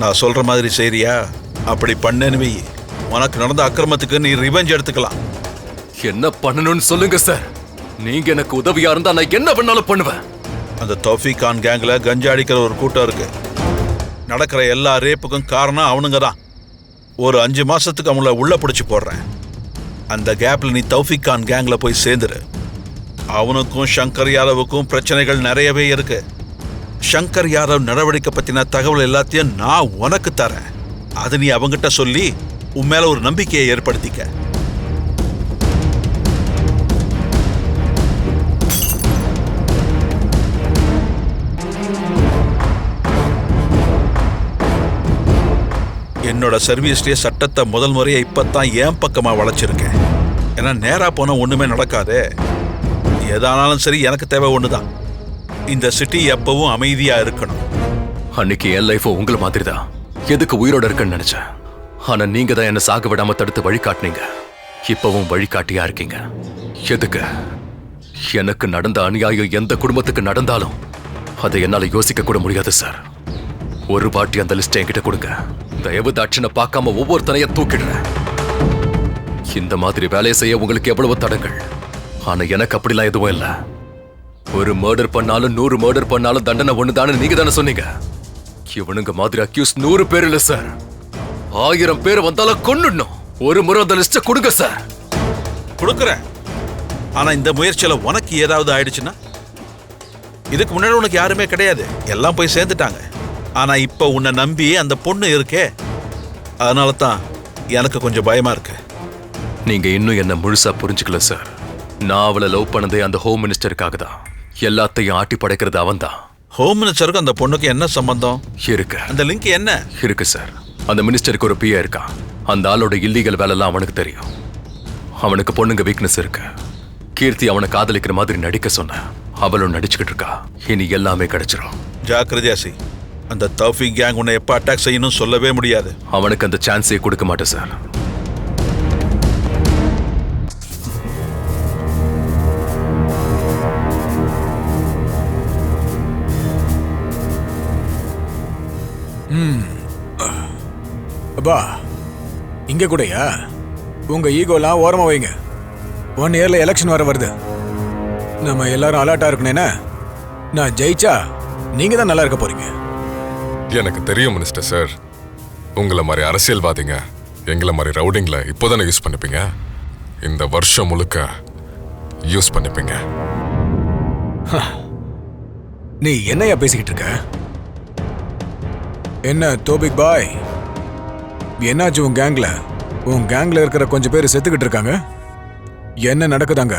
நான் சொல்ற மாதிரி செய்றியா? அப்படி பண்ணேன்னு உனக்கு நடந்த அக்கிரமத்துக்கு நீ ரிவெஞ்ச் எடுத்துக்கலாம். என்ன பண்ணணும்னு சொல்லுங்க சார். நீங்க எனக்கு உதவியா இருந்தா நான் என்ன பண்ணாலும் பண்ணுவேன். அந்த தௌஃபீக் கான் கேங்ல கஞ்சா அடிக்கிற ஒரு கூட்டம் இருக்கு. நடக்கிற எல்லா ரேப்புக்கும் காரணம் அவனுங்க தான். ஒரு 5 மாசத்துக்கு அவங்கள உள்ள பிடிச்சி போடுறேன். அந்த கேப்ல நீ தௌஃபீக் கான் கேங்ல போய் சேர்ந்துரு. அவனுக்கும் சங்கர் யாதவுக்கும் பிரச்சனைகள் நிறையவே இருக்கு. சங்கர் யாதவ் நடவடிக்கை பத்தின தகவல் எல்லாத்தையும் நான் உனக்கு தரேன். அது நீ அவங்கிட்ட சொல்லி உன் மேல ஒரு நம்பிக்கையை ஏற்படுத்திக்க. என்னோட சர்வீஸ்லயே சட்டத்தை முதல் முறையை இப்பத்தான் என் பக்கமா வளைச்சிருக்கேன். ஏன்னா நேரா போனா ஒண்ணுமே நடக்காதே. எதானாலும் சரி எனக்கு தேவை ஒண்ணுதான். இந்த சிட்டி எப்பவும் அமைதியா இருக்கணும். அன்னைக்கு என் லைஃபும் உங்களை மாதிரி தான். எதுக்கு உயிரோட இருக்குன்னு நினைச்சேன். ஆனா நீங்க தான் என்ன சாக விடாம தடுத்து வழிகாட்டினீங்க. இப்பவும் வழிகாட்டியா இருக்கீங்க. எதுக்கு? எனக்கு நடந்த அநியாயம் எந்த குடும்பத்துக்கு நடந்தாலும் அதை என்னால யோசிக்க கூட முடியாது சார். ஒரு வாட்டி அந்த லிஸ்ட் என்கிட்ட கொடுங்க. தயவு தாட்சினை பார்க்காம ஒவ்வொருத்தனைய தூக்கிடுறேன். இந்த மாதிரி வேலையை செய்ய உங்களுக்கு எவ்வளவு தடங்கள். ஆனா எனக்கு அப்படிலாம் எதுவும் இல்லை. ஒரு மர்டர் பண்ணாலும் 100 மர்டர் பண்ணாலும் தண்டனை ஒண்ணுதான்னு நீங்க தானே சொன்னீங்க. இவனுங்க மாதிரி அக்யூஸ் 100 பேர் இல்ல சார். 1000 பேர் வந்தாலும் கொன்னுடணும். ஒரு முறை அந்த லிஸ்ட கொடுங்க சார். கொடுக்குறேன். ஆனா இந்த முயற்சியில உனக்கு ஏதாவது ஆயிடுச்சுன்னா? இதுக்கு முன்னாடி உனக்கு யாருமே கிடையாது, எல்லாம் போய் சேர்ந்துட்டாங்க. ஆனா இப்ப உன்னை நம்பி அந்த பொண்ணு இருக்கே, அதனால தான் எனக்கு கொஞ்சம் பயமா இருக்கு. நீங்க இன்னும் என்ன முழுசா புரிஞ்சுக்கல சார். நான் அவளை லவ் பண்ணதே அந்த ஹோம் மினிஸ்டருக்காக தான். எல்லாத்தையும் ஆட்டி படைக்கிறது அவன் தான். ஹோம் மினிஸ்டருக்கு அந்த பொண்ணுக்கு என்ன சம்பந்தம் இருக்கு? அந்த லிங்க் என்ன இருக்கு சார். அந்த மினிஸ்டருக்கு ஒரு பிஏ இருக்கான். அந்த ஆளோட இல்லீகல் வேலைலாம் அவனுக்கு தெரியும். அவனுக்கு பொண்ணுங்க வீக்னஸ் இருக்கு. கீர்த்தி அவனை காதலிக்கிற மாதிரி நடிக்க சொன்ன, அவளும் நடிச்சுக்கிட்டு இருக்கா. இனி எல்லாமே கிடைச்சிரும். ஜாக்கிரதையாசி. அந்த தௌஃபிக் கேங் உன்னை எப்ப அட்டாக் செய்யணும் சொல்லவே முடியாது. அவனுக்கு அந்த சான்ஸே கொடுக்க மாட்டேன் சார். அப்பா இங்க கூடயா? உங்க ஈகோலாம் ஓரமா வைங்க. 1 இயர்ல எலெக்ஷன் வர வருது. நம்ம எல்லாரும் அலர்ட்டா இருக்கணும்னா, நான் ஜெயிச்சா நீங்க தான் நல்லா இருக்க போறீங்க. எனக்கு தெரியும் மினிஸ்டர் சார், உங்களை மாதிரி அரசியல்வாதிங்க எங்களை மாதிரி ரவுடிங்ல இப்போதானே யூஸ் பண்ணிப்பீங்க. இந்த வருஷம் முழுக்க யூஸ் பண்ணிப்பீங்க. நீ என்னையா பேசிக்கிட்டு இருக்க? என்ன தோபிக் பாய், என்னாச்சு உன் கேங்ல? உன் கேங்ல இருக்கிற கொஞ்சம் பேர் செத்துக்கிட்டு இருக்காங்க. என்ன நடக்குதாங்க?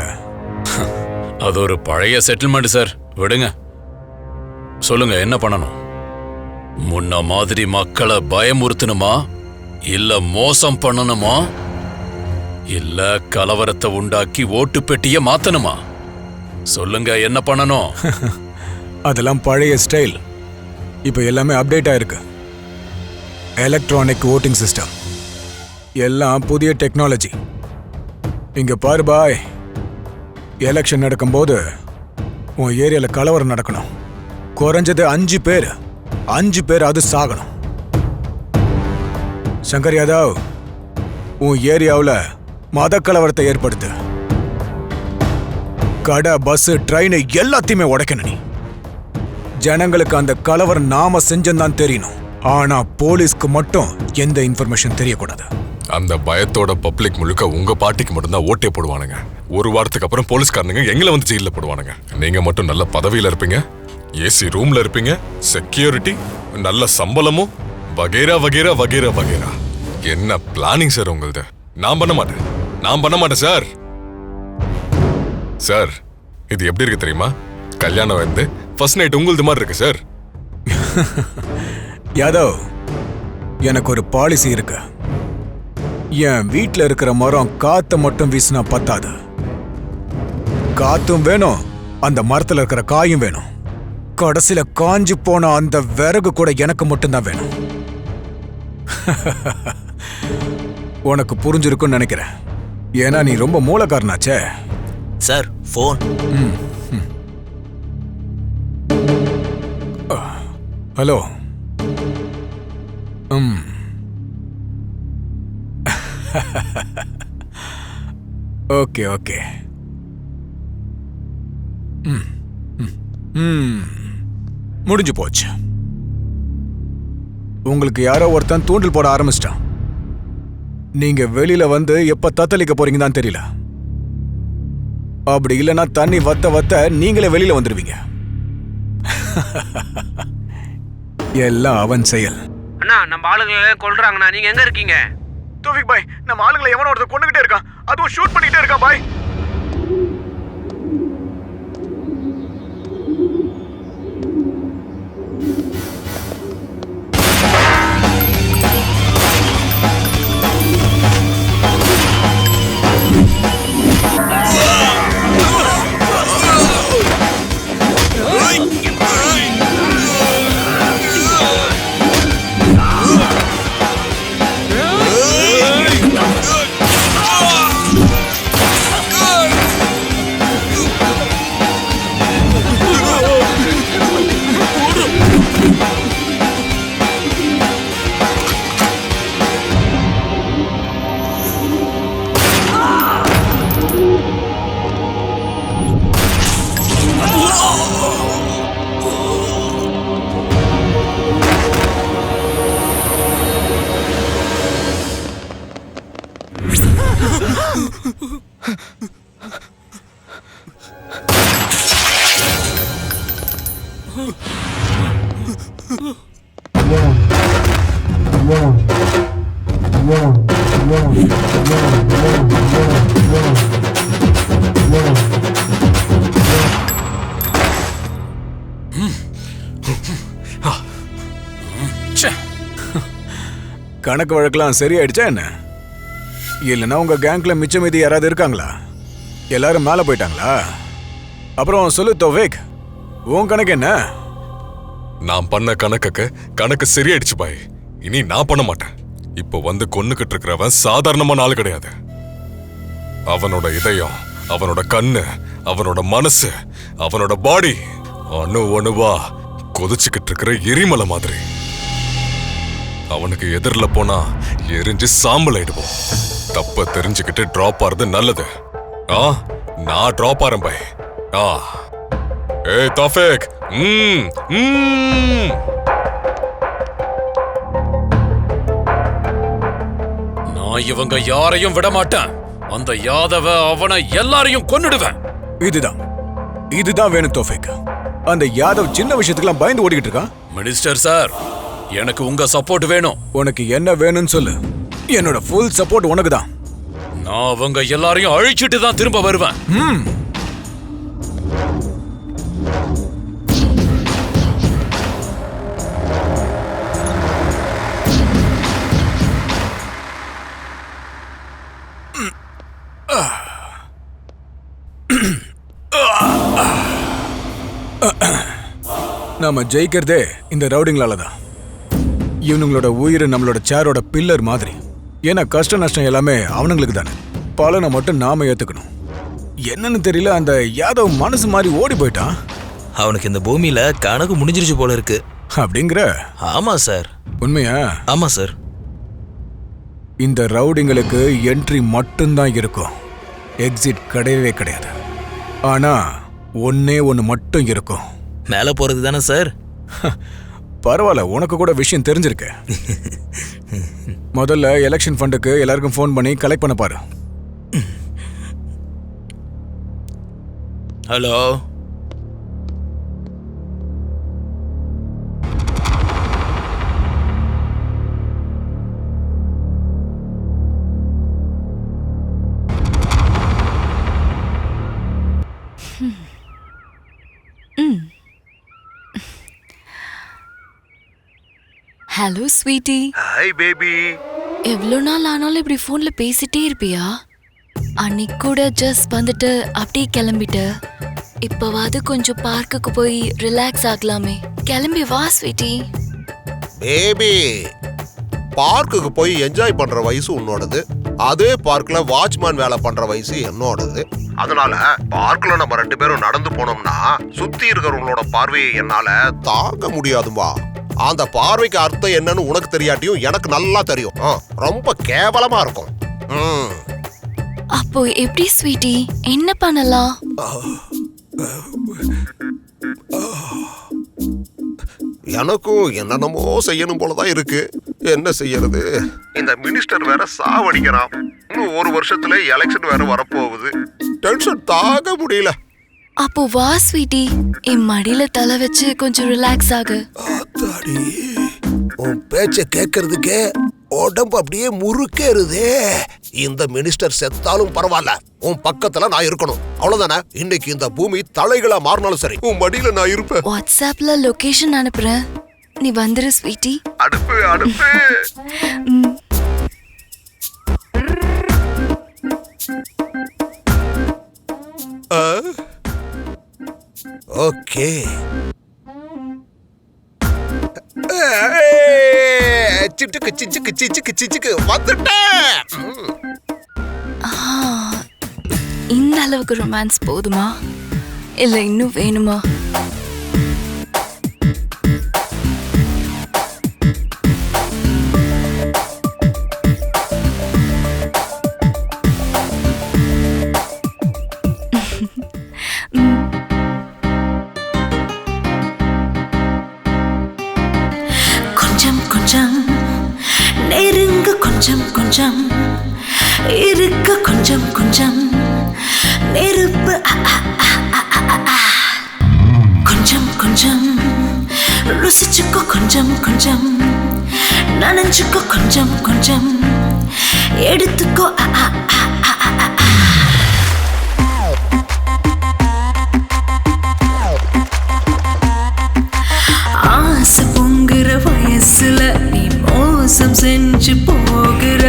அது ஒரு பழைய செட்டில்மெண்ட் சார், விடுங்க. சொல்லுங்க, என்ன பண்ணணும்? முன்ன மாதிரி மக்களை பயமுறுத்தணுமா, இல்ல மோசம் பண்ணணுமா, இல்ல கலவரத்தை உண்டாக்கி ஓட்டு பெட்டிய மாத்தணுமா? சொல்லுங்க, என்ன பண்ணணும்? அதெல்லாம் பழைய ஸ்டைல். இப்ப எல்லாமே அப்டேட் ஆயிருக்கு. எலக்ட்ரானிக் ஓட்டிங் சிஸ்டம் எல்லாம் புதிய டெக்னாலஜி. இங்க பாரு பாய், எலெக்ஷன் நடக்கும்போது உன் ஏரியால கலவரம் நடக்கணும். குறைஞ்சது 5 பேர் அது சாகணும். சங்கர் யாதவ், உன் ஏரியாவில் மத கலவரத்தை ஏற்படுத்து. கடை, பஸ், ட்ரெயின் எல்லாத்தையுமே உடைக்கணும். நீ ஜனங்களுக்கு அந்த கலவரம் நாம செஞ்சதான் தெரியணும். ஆனா போலீஸ்க்கு மட்டும் எந்த இன்ஃபர்மேஷன் தெரியக்கூடாது. அந்த பயத்தோட பப்ளிக் முழுக்க உங்க பார்ட்டிக்கு மட்டும்தான் ஓட்டே போடுவானுங்க. ஒரு வாரத்துக்கு அப்புறம் போலீஸ்காரனுங்க எங்களை வந்து ஜெயில போடுவானுங்க. நீங்க மட்டும் நல்ல பதவியில இருப்பீங்க, ஏசி ரூம்ல இருப்பீங்க, செக்யூரிட்டி, நல்ல சம்பளமும், வகேரா வகேரா வகேரா வகேரா. என்ன பிளானிங் சார் உங்களது? நான் பண்ண மாட்டேன் சார். சார், இது எப்படி இருக்கு தெரியுமா? கல்யாணம் வந்து ஃபர்ஸ்ட் நைட் உங்களது மாதிரி இருக்கு சார். யாதவ், எனக்கு ஒரு பாலிசி இருக்கு. என் வீட்டில் இருக்கிற மரம் காத்த மட்டும் வீசினா பத்தாது. காத்தும் வேணும், அந்த மரத்தில் இருக்கிற காயும் வேணும். கடைசியில காஞ்சு போன அந்த விறகு கூட எனக்கு மட்டும்தான் வேணும். உனக்கு புரிஞ்சிருக்குன்னு நினைக்கிறேன். ஏன்னா நீ ரொம்ப மூலக்காரனாச்சே. Sir, phone. Hello. Okay okay. முடிஞ்சு போச்சு. உங்களுக்கு யாரோ ஒருத்தன் தூண்டில் போட ஆரம்பிச்சிட்டான். நீங்க வெளியில வந்து எப்ப தத்தளிக்க போறீங்க தான் தெரியல. அப்படி இல்லைன்னா தண்ணி வத்த நீங்களே வெளியில வந்துடுவீங்க. எல்லாம் அவன் செயல். அண்ணா, நம்ம ஆளுங்களை கொல்றாங்கண்ணா. நீங்க எங்க இருக்கீங்க? தோஃபிக் பாய், நம்ம ஆளுங்களை எவனோ ஒருத்தர் கொண்டுகிட்டே இருக்கான். அதுவும் ஷூட் பண்ணிட்டே இருக்கான் பாய். கணக்கு வழக்கெல்லாம் சரியாயிடுச்சா என்ன? இல்லைன்னா உங்க கேங்க்ல மிச்சம் மீதி யாராவது இருக்காங்களா? எல்லாரும் மேல போயிட்டாங்களா? அப்புறம் சொல்லு தோவேக், உன் கணக்கு என்ன? நான் பண்ண கணக்கு சரியாயிடுச்சு பாய். இனி நான் பண்ண மாட்டேன். இப்போ வந்து கொன்னுகிட்டு இருக்கிறவன் சாதாரணமான ஆள் கிடையாது. அவனோட இதயம், அவனோட கண்ணு, அவனோட மனசு, அவனோட பாடி அணு அணுவா கொதிச்சுக்கிட்டு இருக்கிற எரிமலை மாதிரி. அவனுக்கு எதிரில் போனா எரிஞ்சு சாம்பல் ஆயிடுவோம். தப்ப தெரிஞ்சுக்கிட்டு டிராப் ஆறது நல்லது. நான் டிராப் ஆறேன் பாய். ஏய் தோஃபிக், நான் இவங்க யாரையும் விட மாட்டேன். அந்த யாதவ அவனை எல்லாரையும் கொன்னுடுவேன். இதுதான் வேணும் தோஃபிக். அந்த யாதவ் சின்ன விஷயத்துக்கெல்லாம் பயந்து ஓடிக்கிட்டு இருக்கான். மினிஸ்டர் சார், எனக்கு உங்க சப்போர்ட் வேணும். உனக்கு என்ன வேணும்னு சொல்லு. என்னோட ஃபுல் சப்போர்ட் உனக்கு தான். நான் அவங்க எல்லாரையும் அழிச்சிட்டு தான் திரும்ப வருவேன். நாம ஜெயிக்கிறதே இந்த ரவுடிங்களால தான். இவனுங்களோட உயிர் நம்மளோட சேரோட பில்லர் மாதிரி. ஏன்னா கஷ்ட நஷ்டம் எல்லாமே அவனுங்களுக்கு தானே. பலனை மட்டும் நாம ஏத்துக்கணும். என்னன்னு தெரியல, அந்த யாதவ் மனசு மாதிரி ஓடி போயிட்டான். அவனுக்கு இந்த பூமியில கணக்கு முடிஞ்சிருச்சு போல இருக்கு. அப்படிங்கிற? ஆமா சார். உண்மையா? ஆமா சார். இந்த ரவுடிங்களுக்கு என்ட்ரி மட்டும்தான் இருக்கும், எக்ஸிட் கிடையவே கிடையாது. ஆனா ஒன்னே ஒன்று மட்டும் இருக்கும். மேல போறது தானே சார்? பரவாயில்ல, உனக்கு கூட விஷயம் தெரிஞ்சிருக்கு. முதல்ல எலெக்ஷன் ஃபண்டுக்கு எல்லாருக்கும் ஃபோன் பண்ணி கலெக்ட் பண்ண பாரு. Hello, hello sweety. Hi baby. எவ்வளோ நாள் ஆனாலும் இப்படி ஃபோன்ல பேசிட்டே இருப்பியா? அன்னைக்கு கூட ஜஸ்ட் வந்துட்டு அப்படியே கிளம்பிட்ட. இப்பவாது கொஞ்சம் பார்க்குக்கு போய் ரிலாக்ஸ் ஆகலாமே. கிளம்பி வா ஸ்வீட்டி. பேபி, பார்க்குக்கு போய் என்ஜாய் பண்ற வயசு உன்னோடது. அதே பார்க்ல வாட்ச்மேன் வேலை பண்ற வயசு என்னோடது. அதனால பார்க்ல நம்ம 2 பேரும் நடந்து போனோம்னா சுத்தி இருக்கிறவங்களோட பார்வையை என்னால தாங்க முடியாதுமா. அந்த பார்வைக்கு அர்த்தம் என்னன்னு உனக்கு தெரியாட்டியும் எனக்கு நல்லா தெரியும். ரொம்ப கேவலமா இருக்கும். அப்போ எப்படி ஸ்வீட்டி, என்ன பண்ணலாம்? எனக்கும் என்னென்னமோ செய்யணும் போலதான் இருக்கு. என்ன செய்யறது? இந்த மினிஸ்டர் வேற சாவடிக்கிறான். இன்னும் 1 வருஷத்துல எலெக்ஷன் வேற வரப்போகுது. டென்ஷன் தாங்க முடியல. அப்போ வா ஸ்வீட்டி, என் மடியில தலை வச்சு கொஞ்சம் ரிலாக்ஸ் ஆகு. உன் பேச்ச கேட்கறதுக்கே உடம்பு அப்படியே முறுக்கேறுதே. இந்த மினிஸ்டர் செத்தாலும் பரவாயில்ல, உன் பக்கத்துல நான் இருக்கணும். அவ்வளவுதானே? இன்னைக்கு இந்த பூமி தலைகளா மாறினாலும் சரி, உன் மடியில நான் இருப்பேன். வாட்ஸ்அப்ல லொகேஷன் அனுப்புறேன், நீ வந்துரு ஸ்வீட்டி. அடுப்பு அடுப்பு. ஓகே. சிட்டுக்கு சிச்சுக்கு சிச்சுக்கு சிச்சுக்கு வந்துட்டேன். இந்த அளவுக்கு ரொமான்ஸ் போதுமா இல்ல இன்னும் வேணுமா? கொஞ்சம் கொஞ்சம் நெருங்க, கொஞ்சம் கொஞ்சம் இருக்க, கொஞ்சம் கொஞ்சம் நெருப்பு கொஞ்சம் கொஞ்சம் ருசிச்சுக்கோ, கொஞ்சம் கொஞ்சம் நனைஞ்சுக்கோ, கொஞ்சம் கொஞ்சம் எடுத்துக்கோ. ஆசை பொங்குற வயசுல நீ மோசம் செஞ்சு போகிற.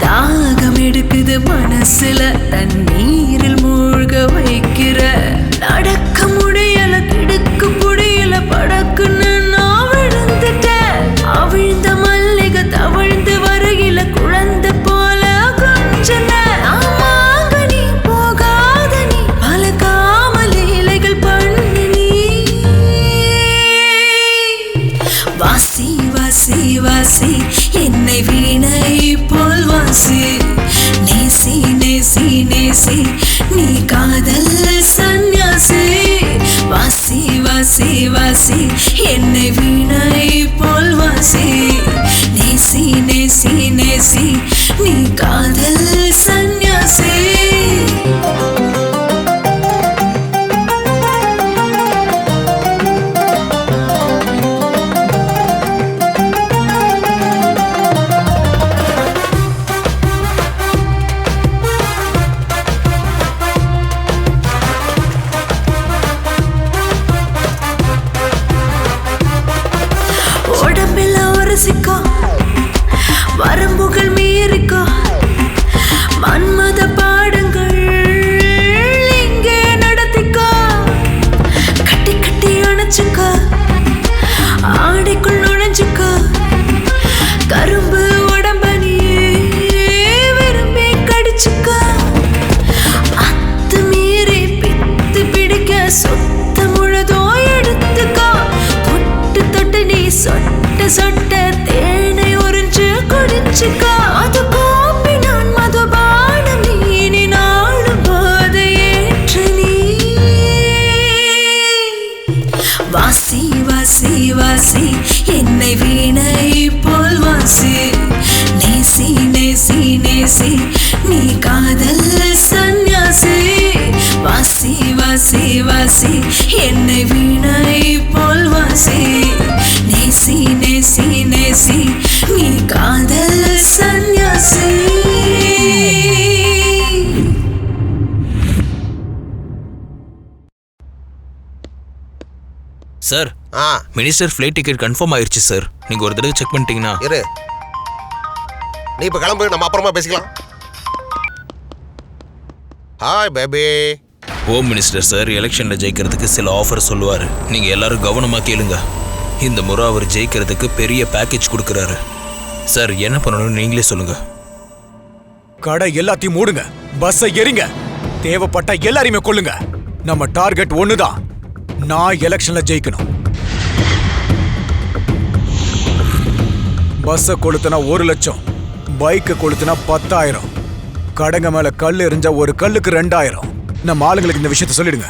தாகம் எடுக்குது மனசுல தண்ணீரில் மூழ்க வைக்கிற. நடக்க முடியல, கிடுக்க முடியல, படக்குன்னு நான் விழுந்துட்டேன். அவிழ்ந்த மல்லிகை தவழ்ந்து வருகில குழந்தை போல கொஞ்சம். ஆமாங்க நீ போகாத, நீ பல காமலீலைகள் பண்ணு நீ. வாசி வாசி வாசி என்னை வீணை போல் வாசி. நேசி நேசி நேசி நீ காதல் சந்நியாசி. வாசி வாசி வாசி என்னை வீணை போல் வாசி. நேசி நேசி நேசி நீ காதல் சந்நியாசி. வரம்புகள் மீறிக்கோ, மன்மத பாடங்கள் இங்கே நடத்திக்கோ. கட்டி கட்டி அணைச்சுக்கோ, ஆடைக்குள் நுழைஞ்சுக்கோ. கரும்பு உடம்ப நீ விரும்பி கடிச்சுக்கோ. அத்து மீறி பித்து பிடிக்க சொத்த முழுதோ எடுத்துக்கோ. தொட்டு தொட்டு நீ சொட்ட சொட்ட தேனை உறிஞ்சு குடிச்சுக்கோ. அது கோப்பி நான் மதுபானம் நீ நாளும் போது ஏற்று நீ. வாசி வாசி வாசி என்னை வீணை போல் வாசி. நேசி நேசி நேசி நீ காதல் சந்நியாசி. வாசி வாசி வாசி என்னை வீணை போல் வாசி. நேசி நேசி நேசி நீ காதல் சந்நியாசி. Sir, minister flight ticket confirm ஆயிருச்சு சார். நீங்க ஒரு தடவை செக் பண்ணிட்டீங்கன்னா. இரு, நீ இப்ப கிளம்பு, நம்ம அப்புறமா பேசிக்கலாம். Hi baby. Home minister sir எலெக்ஷன்ல ஜெயிக்கிறதுக்கு சில ஆஃபர் சொல்லுவாரு. நீங்க எல்லாரும் கவனமா கேளுங்க. இந்த முறை அவர் ஜெயிக்கிறதுக்கு பெரிய பேக்கேஜ் கொடுக்கறாரு. சார் என்ன பண்ணணும்னு நீங்களே சொல்லுங்க. கடை எல்லாத்தையும் மூடுங்க, பஸ்ஸை எரிங்க, தேவைப்பட்ட எல்லாரையுமே கொல்லுங்க. நம்ம டார்கெட் ஒண்ணுதான், நான் எலெக்ஷன்ல ஜெயிக்கணும். பஸ்ஸை கொளுத்துனா 1 லட்சம், பைக்கை கொளுத்துனா 10,000, கடைங்க மேல கல் எரிஞ்சா ஒரு கல்லுக்கு 2,000. நம்ம ஆளுங்களுக்கு இந்த விஷயத்த சொல்லிடுங்க.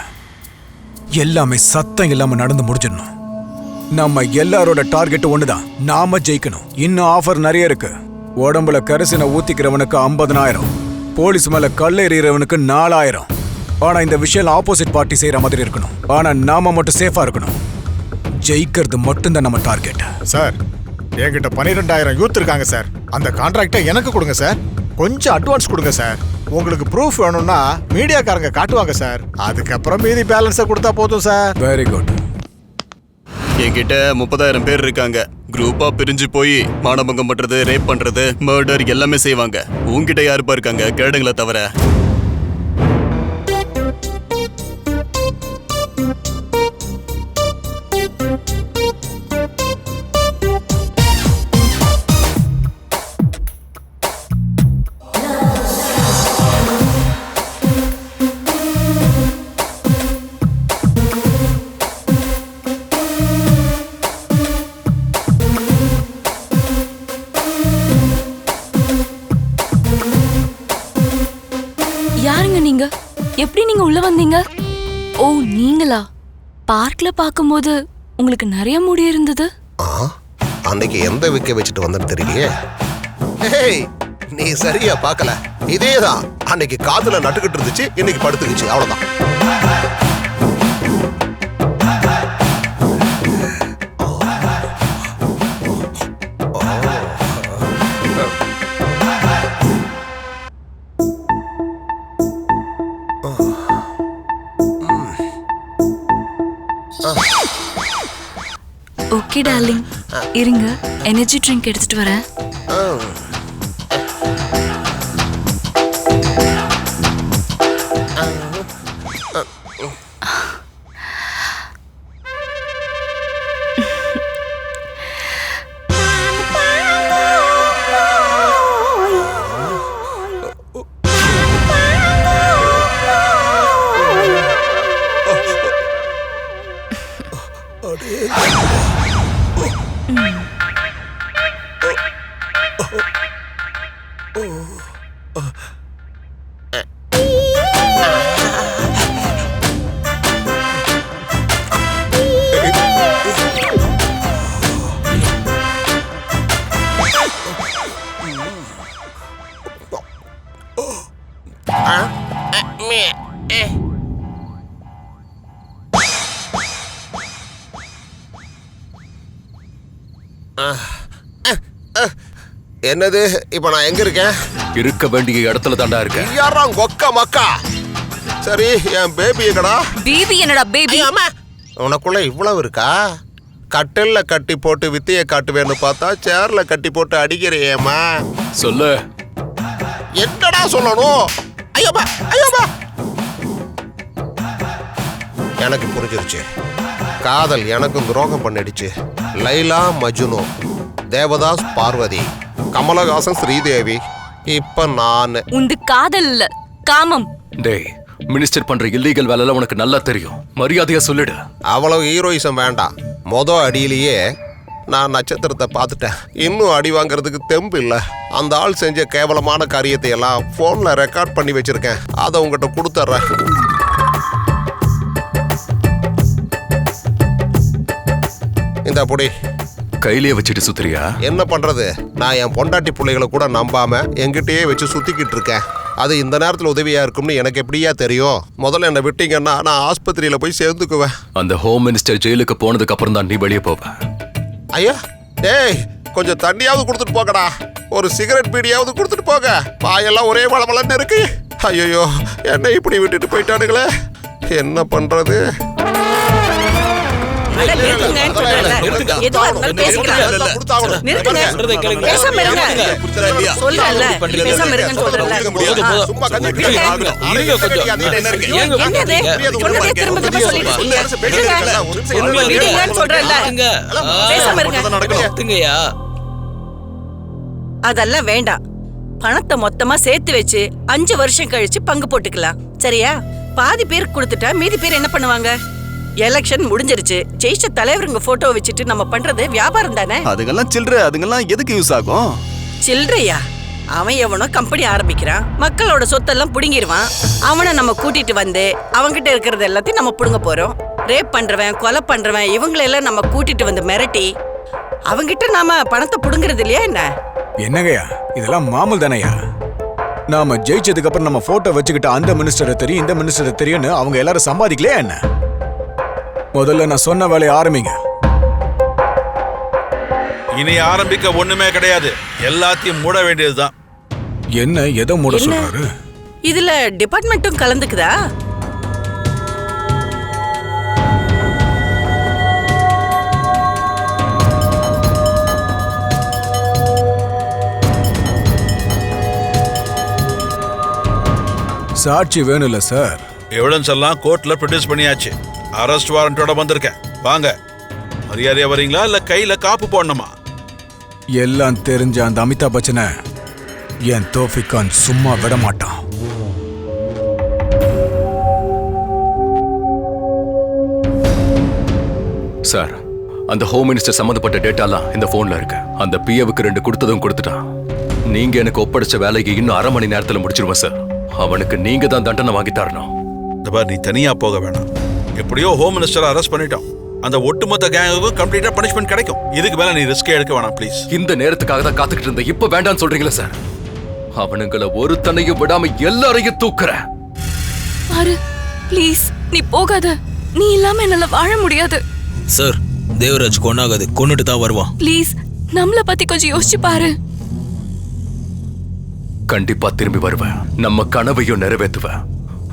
எல்லாமே சத்தம் இல்லாம நடந்து முடிஞ்சிடணும். நம்ம எல்லாரோட டார்கெட் ஒண்ணுதான், நாம ஜெயிக்கணும். இன்னும் ஆஃபர் நிறைய இருக்கு. உடம்புல கரிசனை ஊத்திக்கிறவனுக்கு 50,000, போலீஸ் மேல கல் எறிகிறவனுக்கு 4,000. ஆனா இந்த விஷயம் ஆப்போசிட் பார்ட்டி செய்யற மாதிரி இருக்கணும். ஆனா நாம மட்டும் சேஃபா இருக்கணும். ஜெயிக்கிறது மட்டும்தான் நம்ம டார்கெட். சார், என்கிட்ட 12,000 யூத் இருக்காங்க சார். அந்த கான்ட்ராக்டை எனக்கு கொடுங்க சார். கொஞ்சம் அட்வான்ஸ் கொடுங்க சார். உங்களுக்கு ப்ரூஃப் வேணும்னா மீடியாக்காரங்க காட்டுவாங்க சார். அதுக்கப்புறம் மீதி பேலன்ஸை கொடுத்தா போதும் சார். Very good. என்கிட்ட 30,000 பேர் இருக்காங்க. குரூப்பா பிரிஞ்சு போய் மானபங்கம் பண்றது, ரேப் பண்றது, மர்டர் எல்லாமே செய்வாங்க. உங்ககிட்ட யாருப்பா இருக்காங்க கேடுங்களை தவிர? யாருங்க நீங்க? எப்படி நீங்க உள்ள வந்தீங்க? ஓ நீங்களா? பார்க்ல பாக்கும்போது உங்களுக்கு நிறைய முடி இருந்தது. அன்னைக்கு எந்த விக்க வச்சுட்டு வந்தேன்னு தெரியலையே. ஏய், நீ சரியா பார்க்கல. இதேதான் அன்னைக்கு காதுல நட்டுக்கிட்டு இருந்துச்சு, இன்னைக்கு படுத்துக்கிச்சு, அவ்வளவுதான். ஓகே டார்லிங், இருங்க எனர்ஜி ட்ரிங்க் எடுத்துட்டு வரேன். என்னது? இப்ப நான் எங்க இருக்கேன்? இருக்க வேண்டிய இடத்துல தாண்டா இருக்கேன். யாரா கொக்க மக்கா? சரி, என் பேபி எங்கடா? பேபி என்னடா பேபி? உனக்குள்ள இவ்வளவு இருக்கா? கட்டில்ல கட்டி போட்டு வித்தைய காட்டுவேன்னு பார்த்தா சேர்ல கட்டி போட்டு அடிக்கிறியேம்மா. சொல்லு. என்னடா சொல்லணும்? ஐயோப்பா, ஐயோப்பா. எனக்கு புரிஞ்சிருச்சு. காதல் எனக்கும் துரோகம் பண்ணிடுச்சு. லைலா மஜ்னு, தேவதாஸ் பார்வதி, கமலஹாசன் ஸ்ரீதேவி, இப்ப நான். உந்து காதல் இல்ல, காமம். டேய், மினிஸ்டர் பண்ற இல்லீகல் வேலைல உனக்கு நல்லா தெரியும். மரியாதையா சொல்லிடு. அவ்வளவு ஹீரோயிசம் வேண்டாம். அடியிலேயே நான் நட்சத்திரத்தை பார்த்துட்டேன். இன்னும் அடி வாங்குறதுக்கு தெம்பு இல்லை. அந்த ஆள் செஞ்ச கேவலமான காரியத்தை எல்லாம் போன்ல ரெக்கார்ட் பண்ணி வச்சிருக்கேன். அதை உங்ககிட்ட கொடுத்துட்றேன். இந்த பொடி கையிலேயே வச்சுட்டு சுத்துறியா? என்ன பண்றது? நான் என் பொண்டாட்டி பிள்ளைகளை கூட நம்பாம என்கிட்டயே வச்சு சுத்திக்கிட்டு இருக்கேன். அது இந்த நேரத்தில் உதவியா இருக்கும்னு எனக்கு எப்படியா தெரியும்? முதல்ல என்ன விட்டீங்கன்னா நான் ஆஸ்பத்திரியில போய் சேர்ந்துக்குவேன். அந்த ஹோம் மினிஸ்டர் ஜெயிலுக்கு போனதுக்கு அப்புறம் தான் நீ வெளியே போவ. ஐயா, டேய், கொஞ்சம் தண்ணியாவது கொடுத்துட்டு போகடா. ஒரு சிகரெட் பீடியாவது கொடுத்துட்டு போக. வாயெல்லாம் ஒரே வளவளன்னு இருக்கு. ஐயோ, என்ன இப்படி விட்டுட்டு போயிட்டானுங்களே, என்ன பண்றது? அதெல்லாம் வேண்டாம். பணத்தை மொத்தமா சேர்த்து வச்சு 5 வருஷம் கழிச்சு பங்கு போட்டுக்கலாம். சரியா? பாதி பேருக்கு கொடுத்துட்டா மீதி பேர் என்ன பண்ணுவாங்க? எலெக்ஷன் முடிஞ்சிருச்சு. ஜெயிச்ச தலைவருங்க போட்டோ வச்சுட்டு நம்ம பண்றது வியாபாரம் தானே. அதுங்கெல்லாம் சில்லறை. அதுங்கெல்லாம் எதுக்கு யூஸ் ஆகும்? சில்லறையா? அவன் எவனோ கம்பெனி ஆரம்பிக்கிறான், மக்களோட சொத்தெல்லாம் புடுங்கிடுவான். அவனை நம்ம கூட்டிட்டு வந்து அவங்கிட்ட இருக்கிறது எல்லாத்தையும் நம்ம புடுங்க போறோம். ரேப் பண்றவன், கொலை பண்றவன், இவங்களெல்லாம் நம்ம கூட்டிட்டு வந்து மிரட்டி அவங்கிட்ட நாம பணத்தை புடுங்குறது இல்லையா? என்ன என்னங்கய்யா, இதெல்லாம் மாமூல் தானையா? நாம ஜெயிச்சதுக்கு அப்புறம் நம்ம போட்டோ வச்சுக்கிட்ட அந்த மினிஸ்டரை தெரியும், இந்த மினிஸ்டரை தெரியும்னு அவங்க எல்லாரும் சம்பாதிக்கலையா என்ன? முதல்ல நான் சொன்ன வேலையை ஆரம்பிங்க. இனி ஆரம்பிக்க ஒண்ணுமே கிடையாது. எல்லாத்தையும் மூட வேண்டியதுதான். என்ன எதை மூட சொல்றாரு? இதுல டிபார்ட்மெண்ட்டும் கலந்துக்குதா? சாட்சி வேணும்ல சார்? எவிடன்ஸ் எல்லாம் கோர்ட்ல ப்ரொடியூஸ் பண்ணியாச்சு. அரெஸ்ட் வாரண்டோட வந்திருக்கேன். வாங்க. மரியாதையா வரீங்களா இல்ல கையில காப்பு போடணுமா? எல்லாம் தெரிஞ்ச அந்த அமிதாப் பச்சனை என் தோஃபிக் கான் சும்மா விட மாட்டான். சார், அந்த ஹோம் மினிஸ்டர் சம்பந்தப்பட்ட டேட்டாலாம் இந்த போன்ல இருக்கு. அந்த பிஏவுக்கு 2 கொடுத்ததும் கொடுத்துட்டான். நீங்க எனக்கு ஒப்படைச்ச வேலையை இன்னும் 1/2 மணி நேரத்துல முடிச்சிருவேன் சார். அவனுக்கு நீங்க தான் தண்டனை வாங்கி தரணும். நீ தனியா போக வேணாம். எப்படியோ ஹோம் மினிஸ்டரை அரெஸ்ட் பண்ணிட்டோம். அந்த ஒட்டுமொத்த கேங்குக்கும் கம்ப்ளீட்டா பனிஷ்மெண்ட் கிடைக்கும். இதுக்கு மேல நீ ரிஸ்க் எடுக்க வேணாம் ப்ளீஸ். இந்த நேரத்துக்காக தான் காத்துக்கிட்டு இருந்தேன். இப்ப வேண்டாம்னு சொல்றீங்களா சார்? அவனுங்களை ஒருத்தனையும் விடாம எல்லாரையும் தூக்குறேன். பாரு ப்ளீஸ், நீ போகாத. நீ இல்லாம என்னால வாழ முடியாது. சார், தேவராஜ் கொன்னாகாது, கொன்னுட்டு தான் வருவான். ப்ளீஸ், நம்மள பத்தி கொஞ்சம் யோசிச்சு பாரு. கண்டிப்பா திரும்பி வருவேன். நம்ம கனவையும் நிறைவேற்றுவேன்.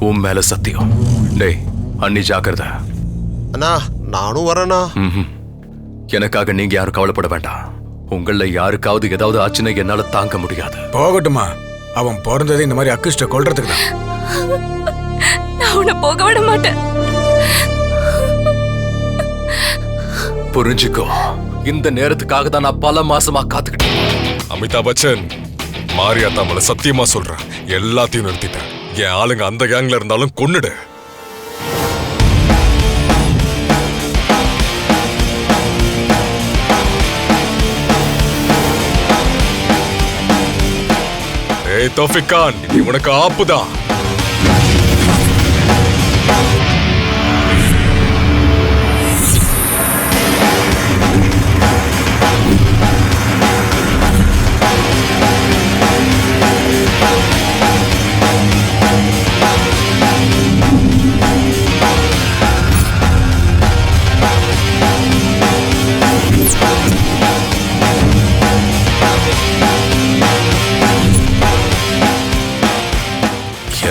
உன் மேல சத்தியம். டேய் அண்ணி, ஜாக்கிரதை. அண்ணா நானும் வரேண்ணா. எனக்காக நீங்க யாரும் கவலைப்பட வேண்டாம். உங்கள யாருக்காவது ஏதாவது ஆச்சுன்னா என்னால தாங்க முடியாது. போகட்டுமா, அவன் பிறந்ததே இந்த மாதிரி அக்கிஷ்ட கொல்றதுக்கு தான். நான் உன்னை போக விட மாட்டேன். புரிஞ்சுக்கோ, இந்த நேரத்துக்காக தான் நான் பல மாசமா காத்துக்கிட்டேன். அமிதாப் பச்சன், மாரியாத்தா மேல சத்தியமா சொல்றேன், எல்லாத்தையும் நிறுத்திட்டேன். என் ஆளுங்க அந்த கேங்ல இருந்தாலும் கொன்னுடு. ஏய் தௌஃபிக் கான், இது உனக்கு ஆப்புதான்.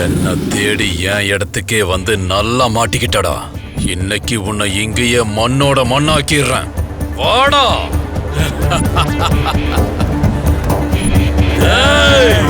என்ன தேடி என் இடத்துக்கே வந்து நல்லா மாட்டிக்கிட்டடா. இன்னைக்கு உன்னை இங்கேயே மண்ணோட மண்ணாக்கிடுறேன். வாடா. Yeah!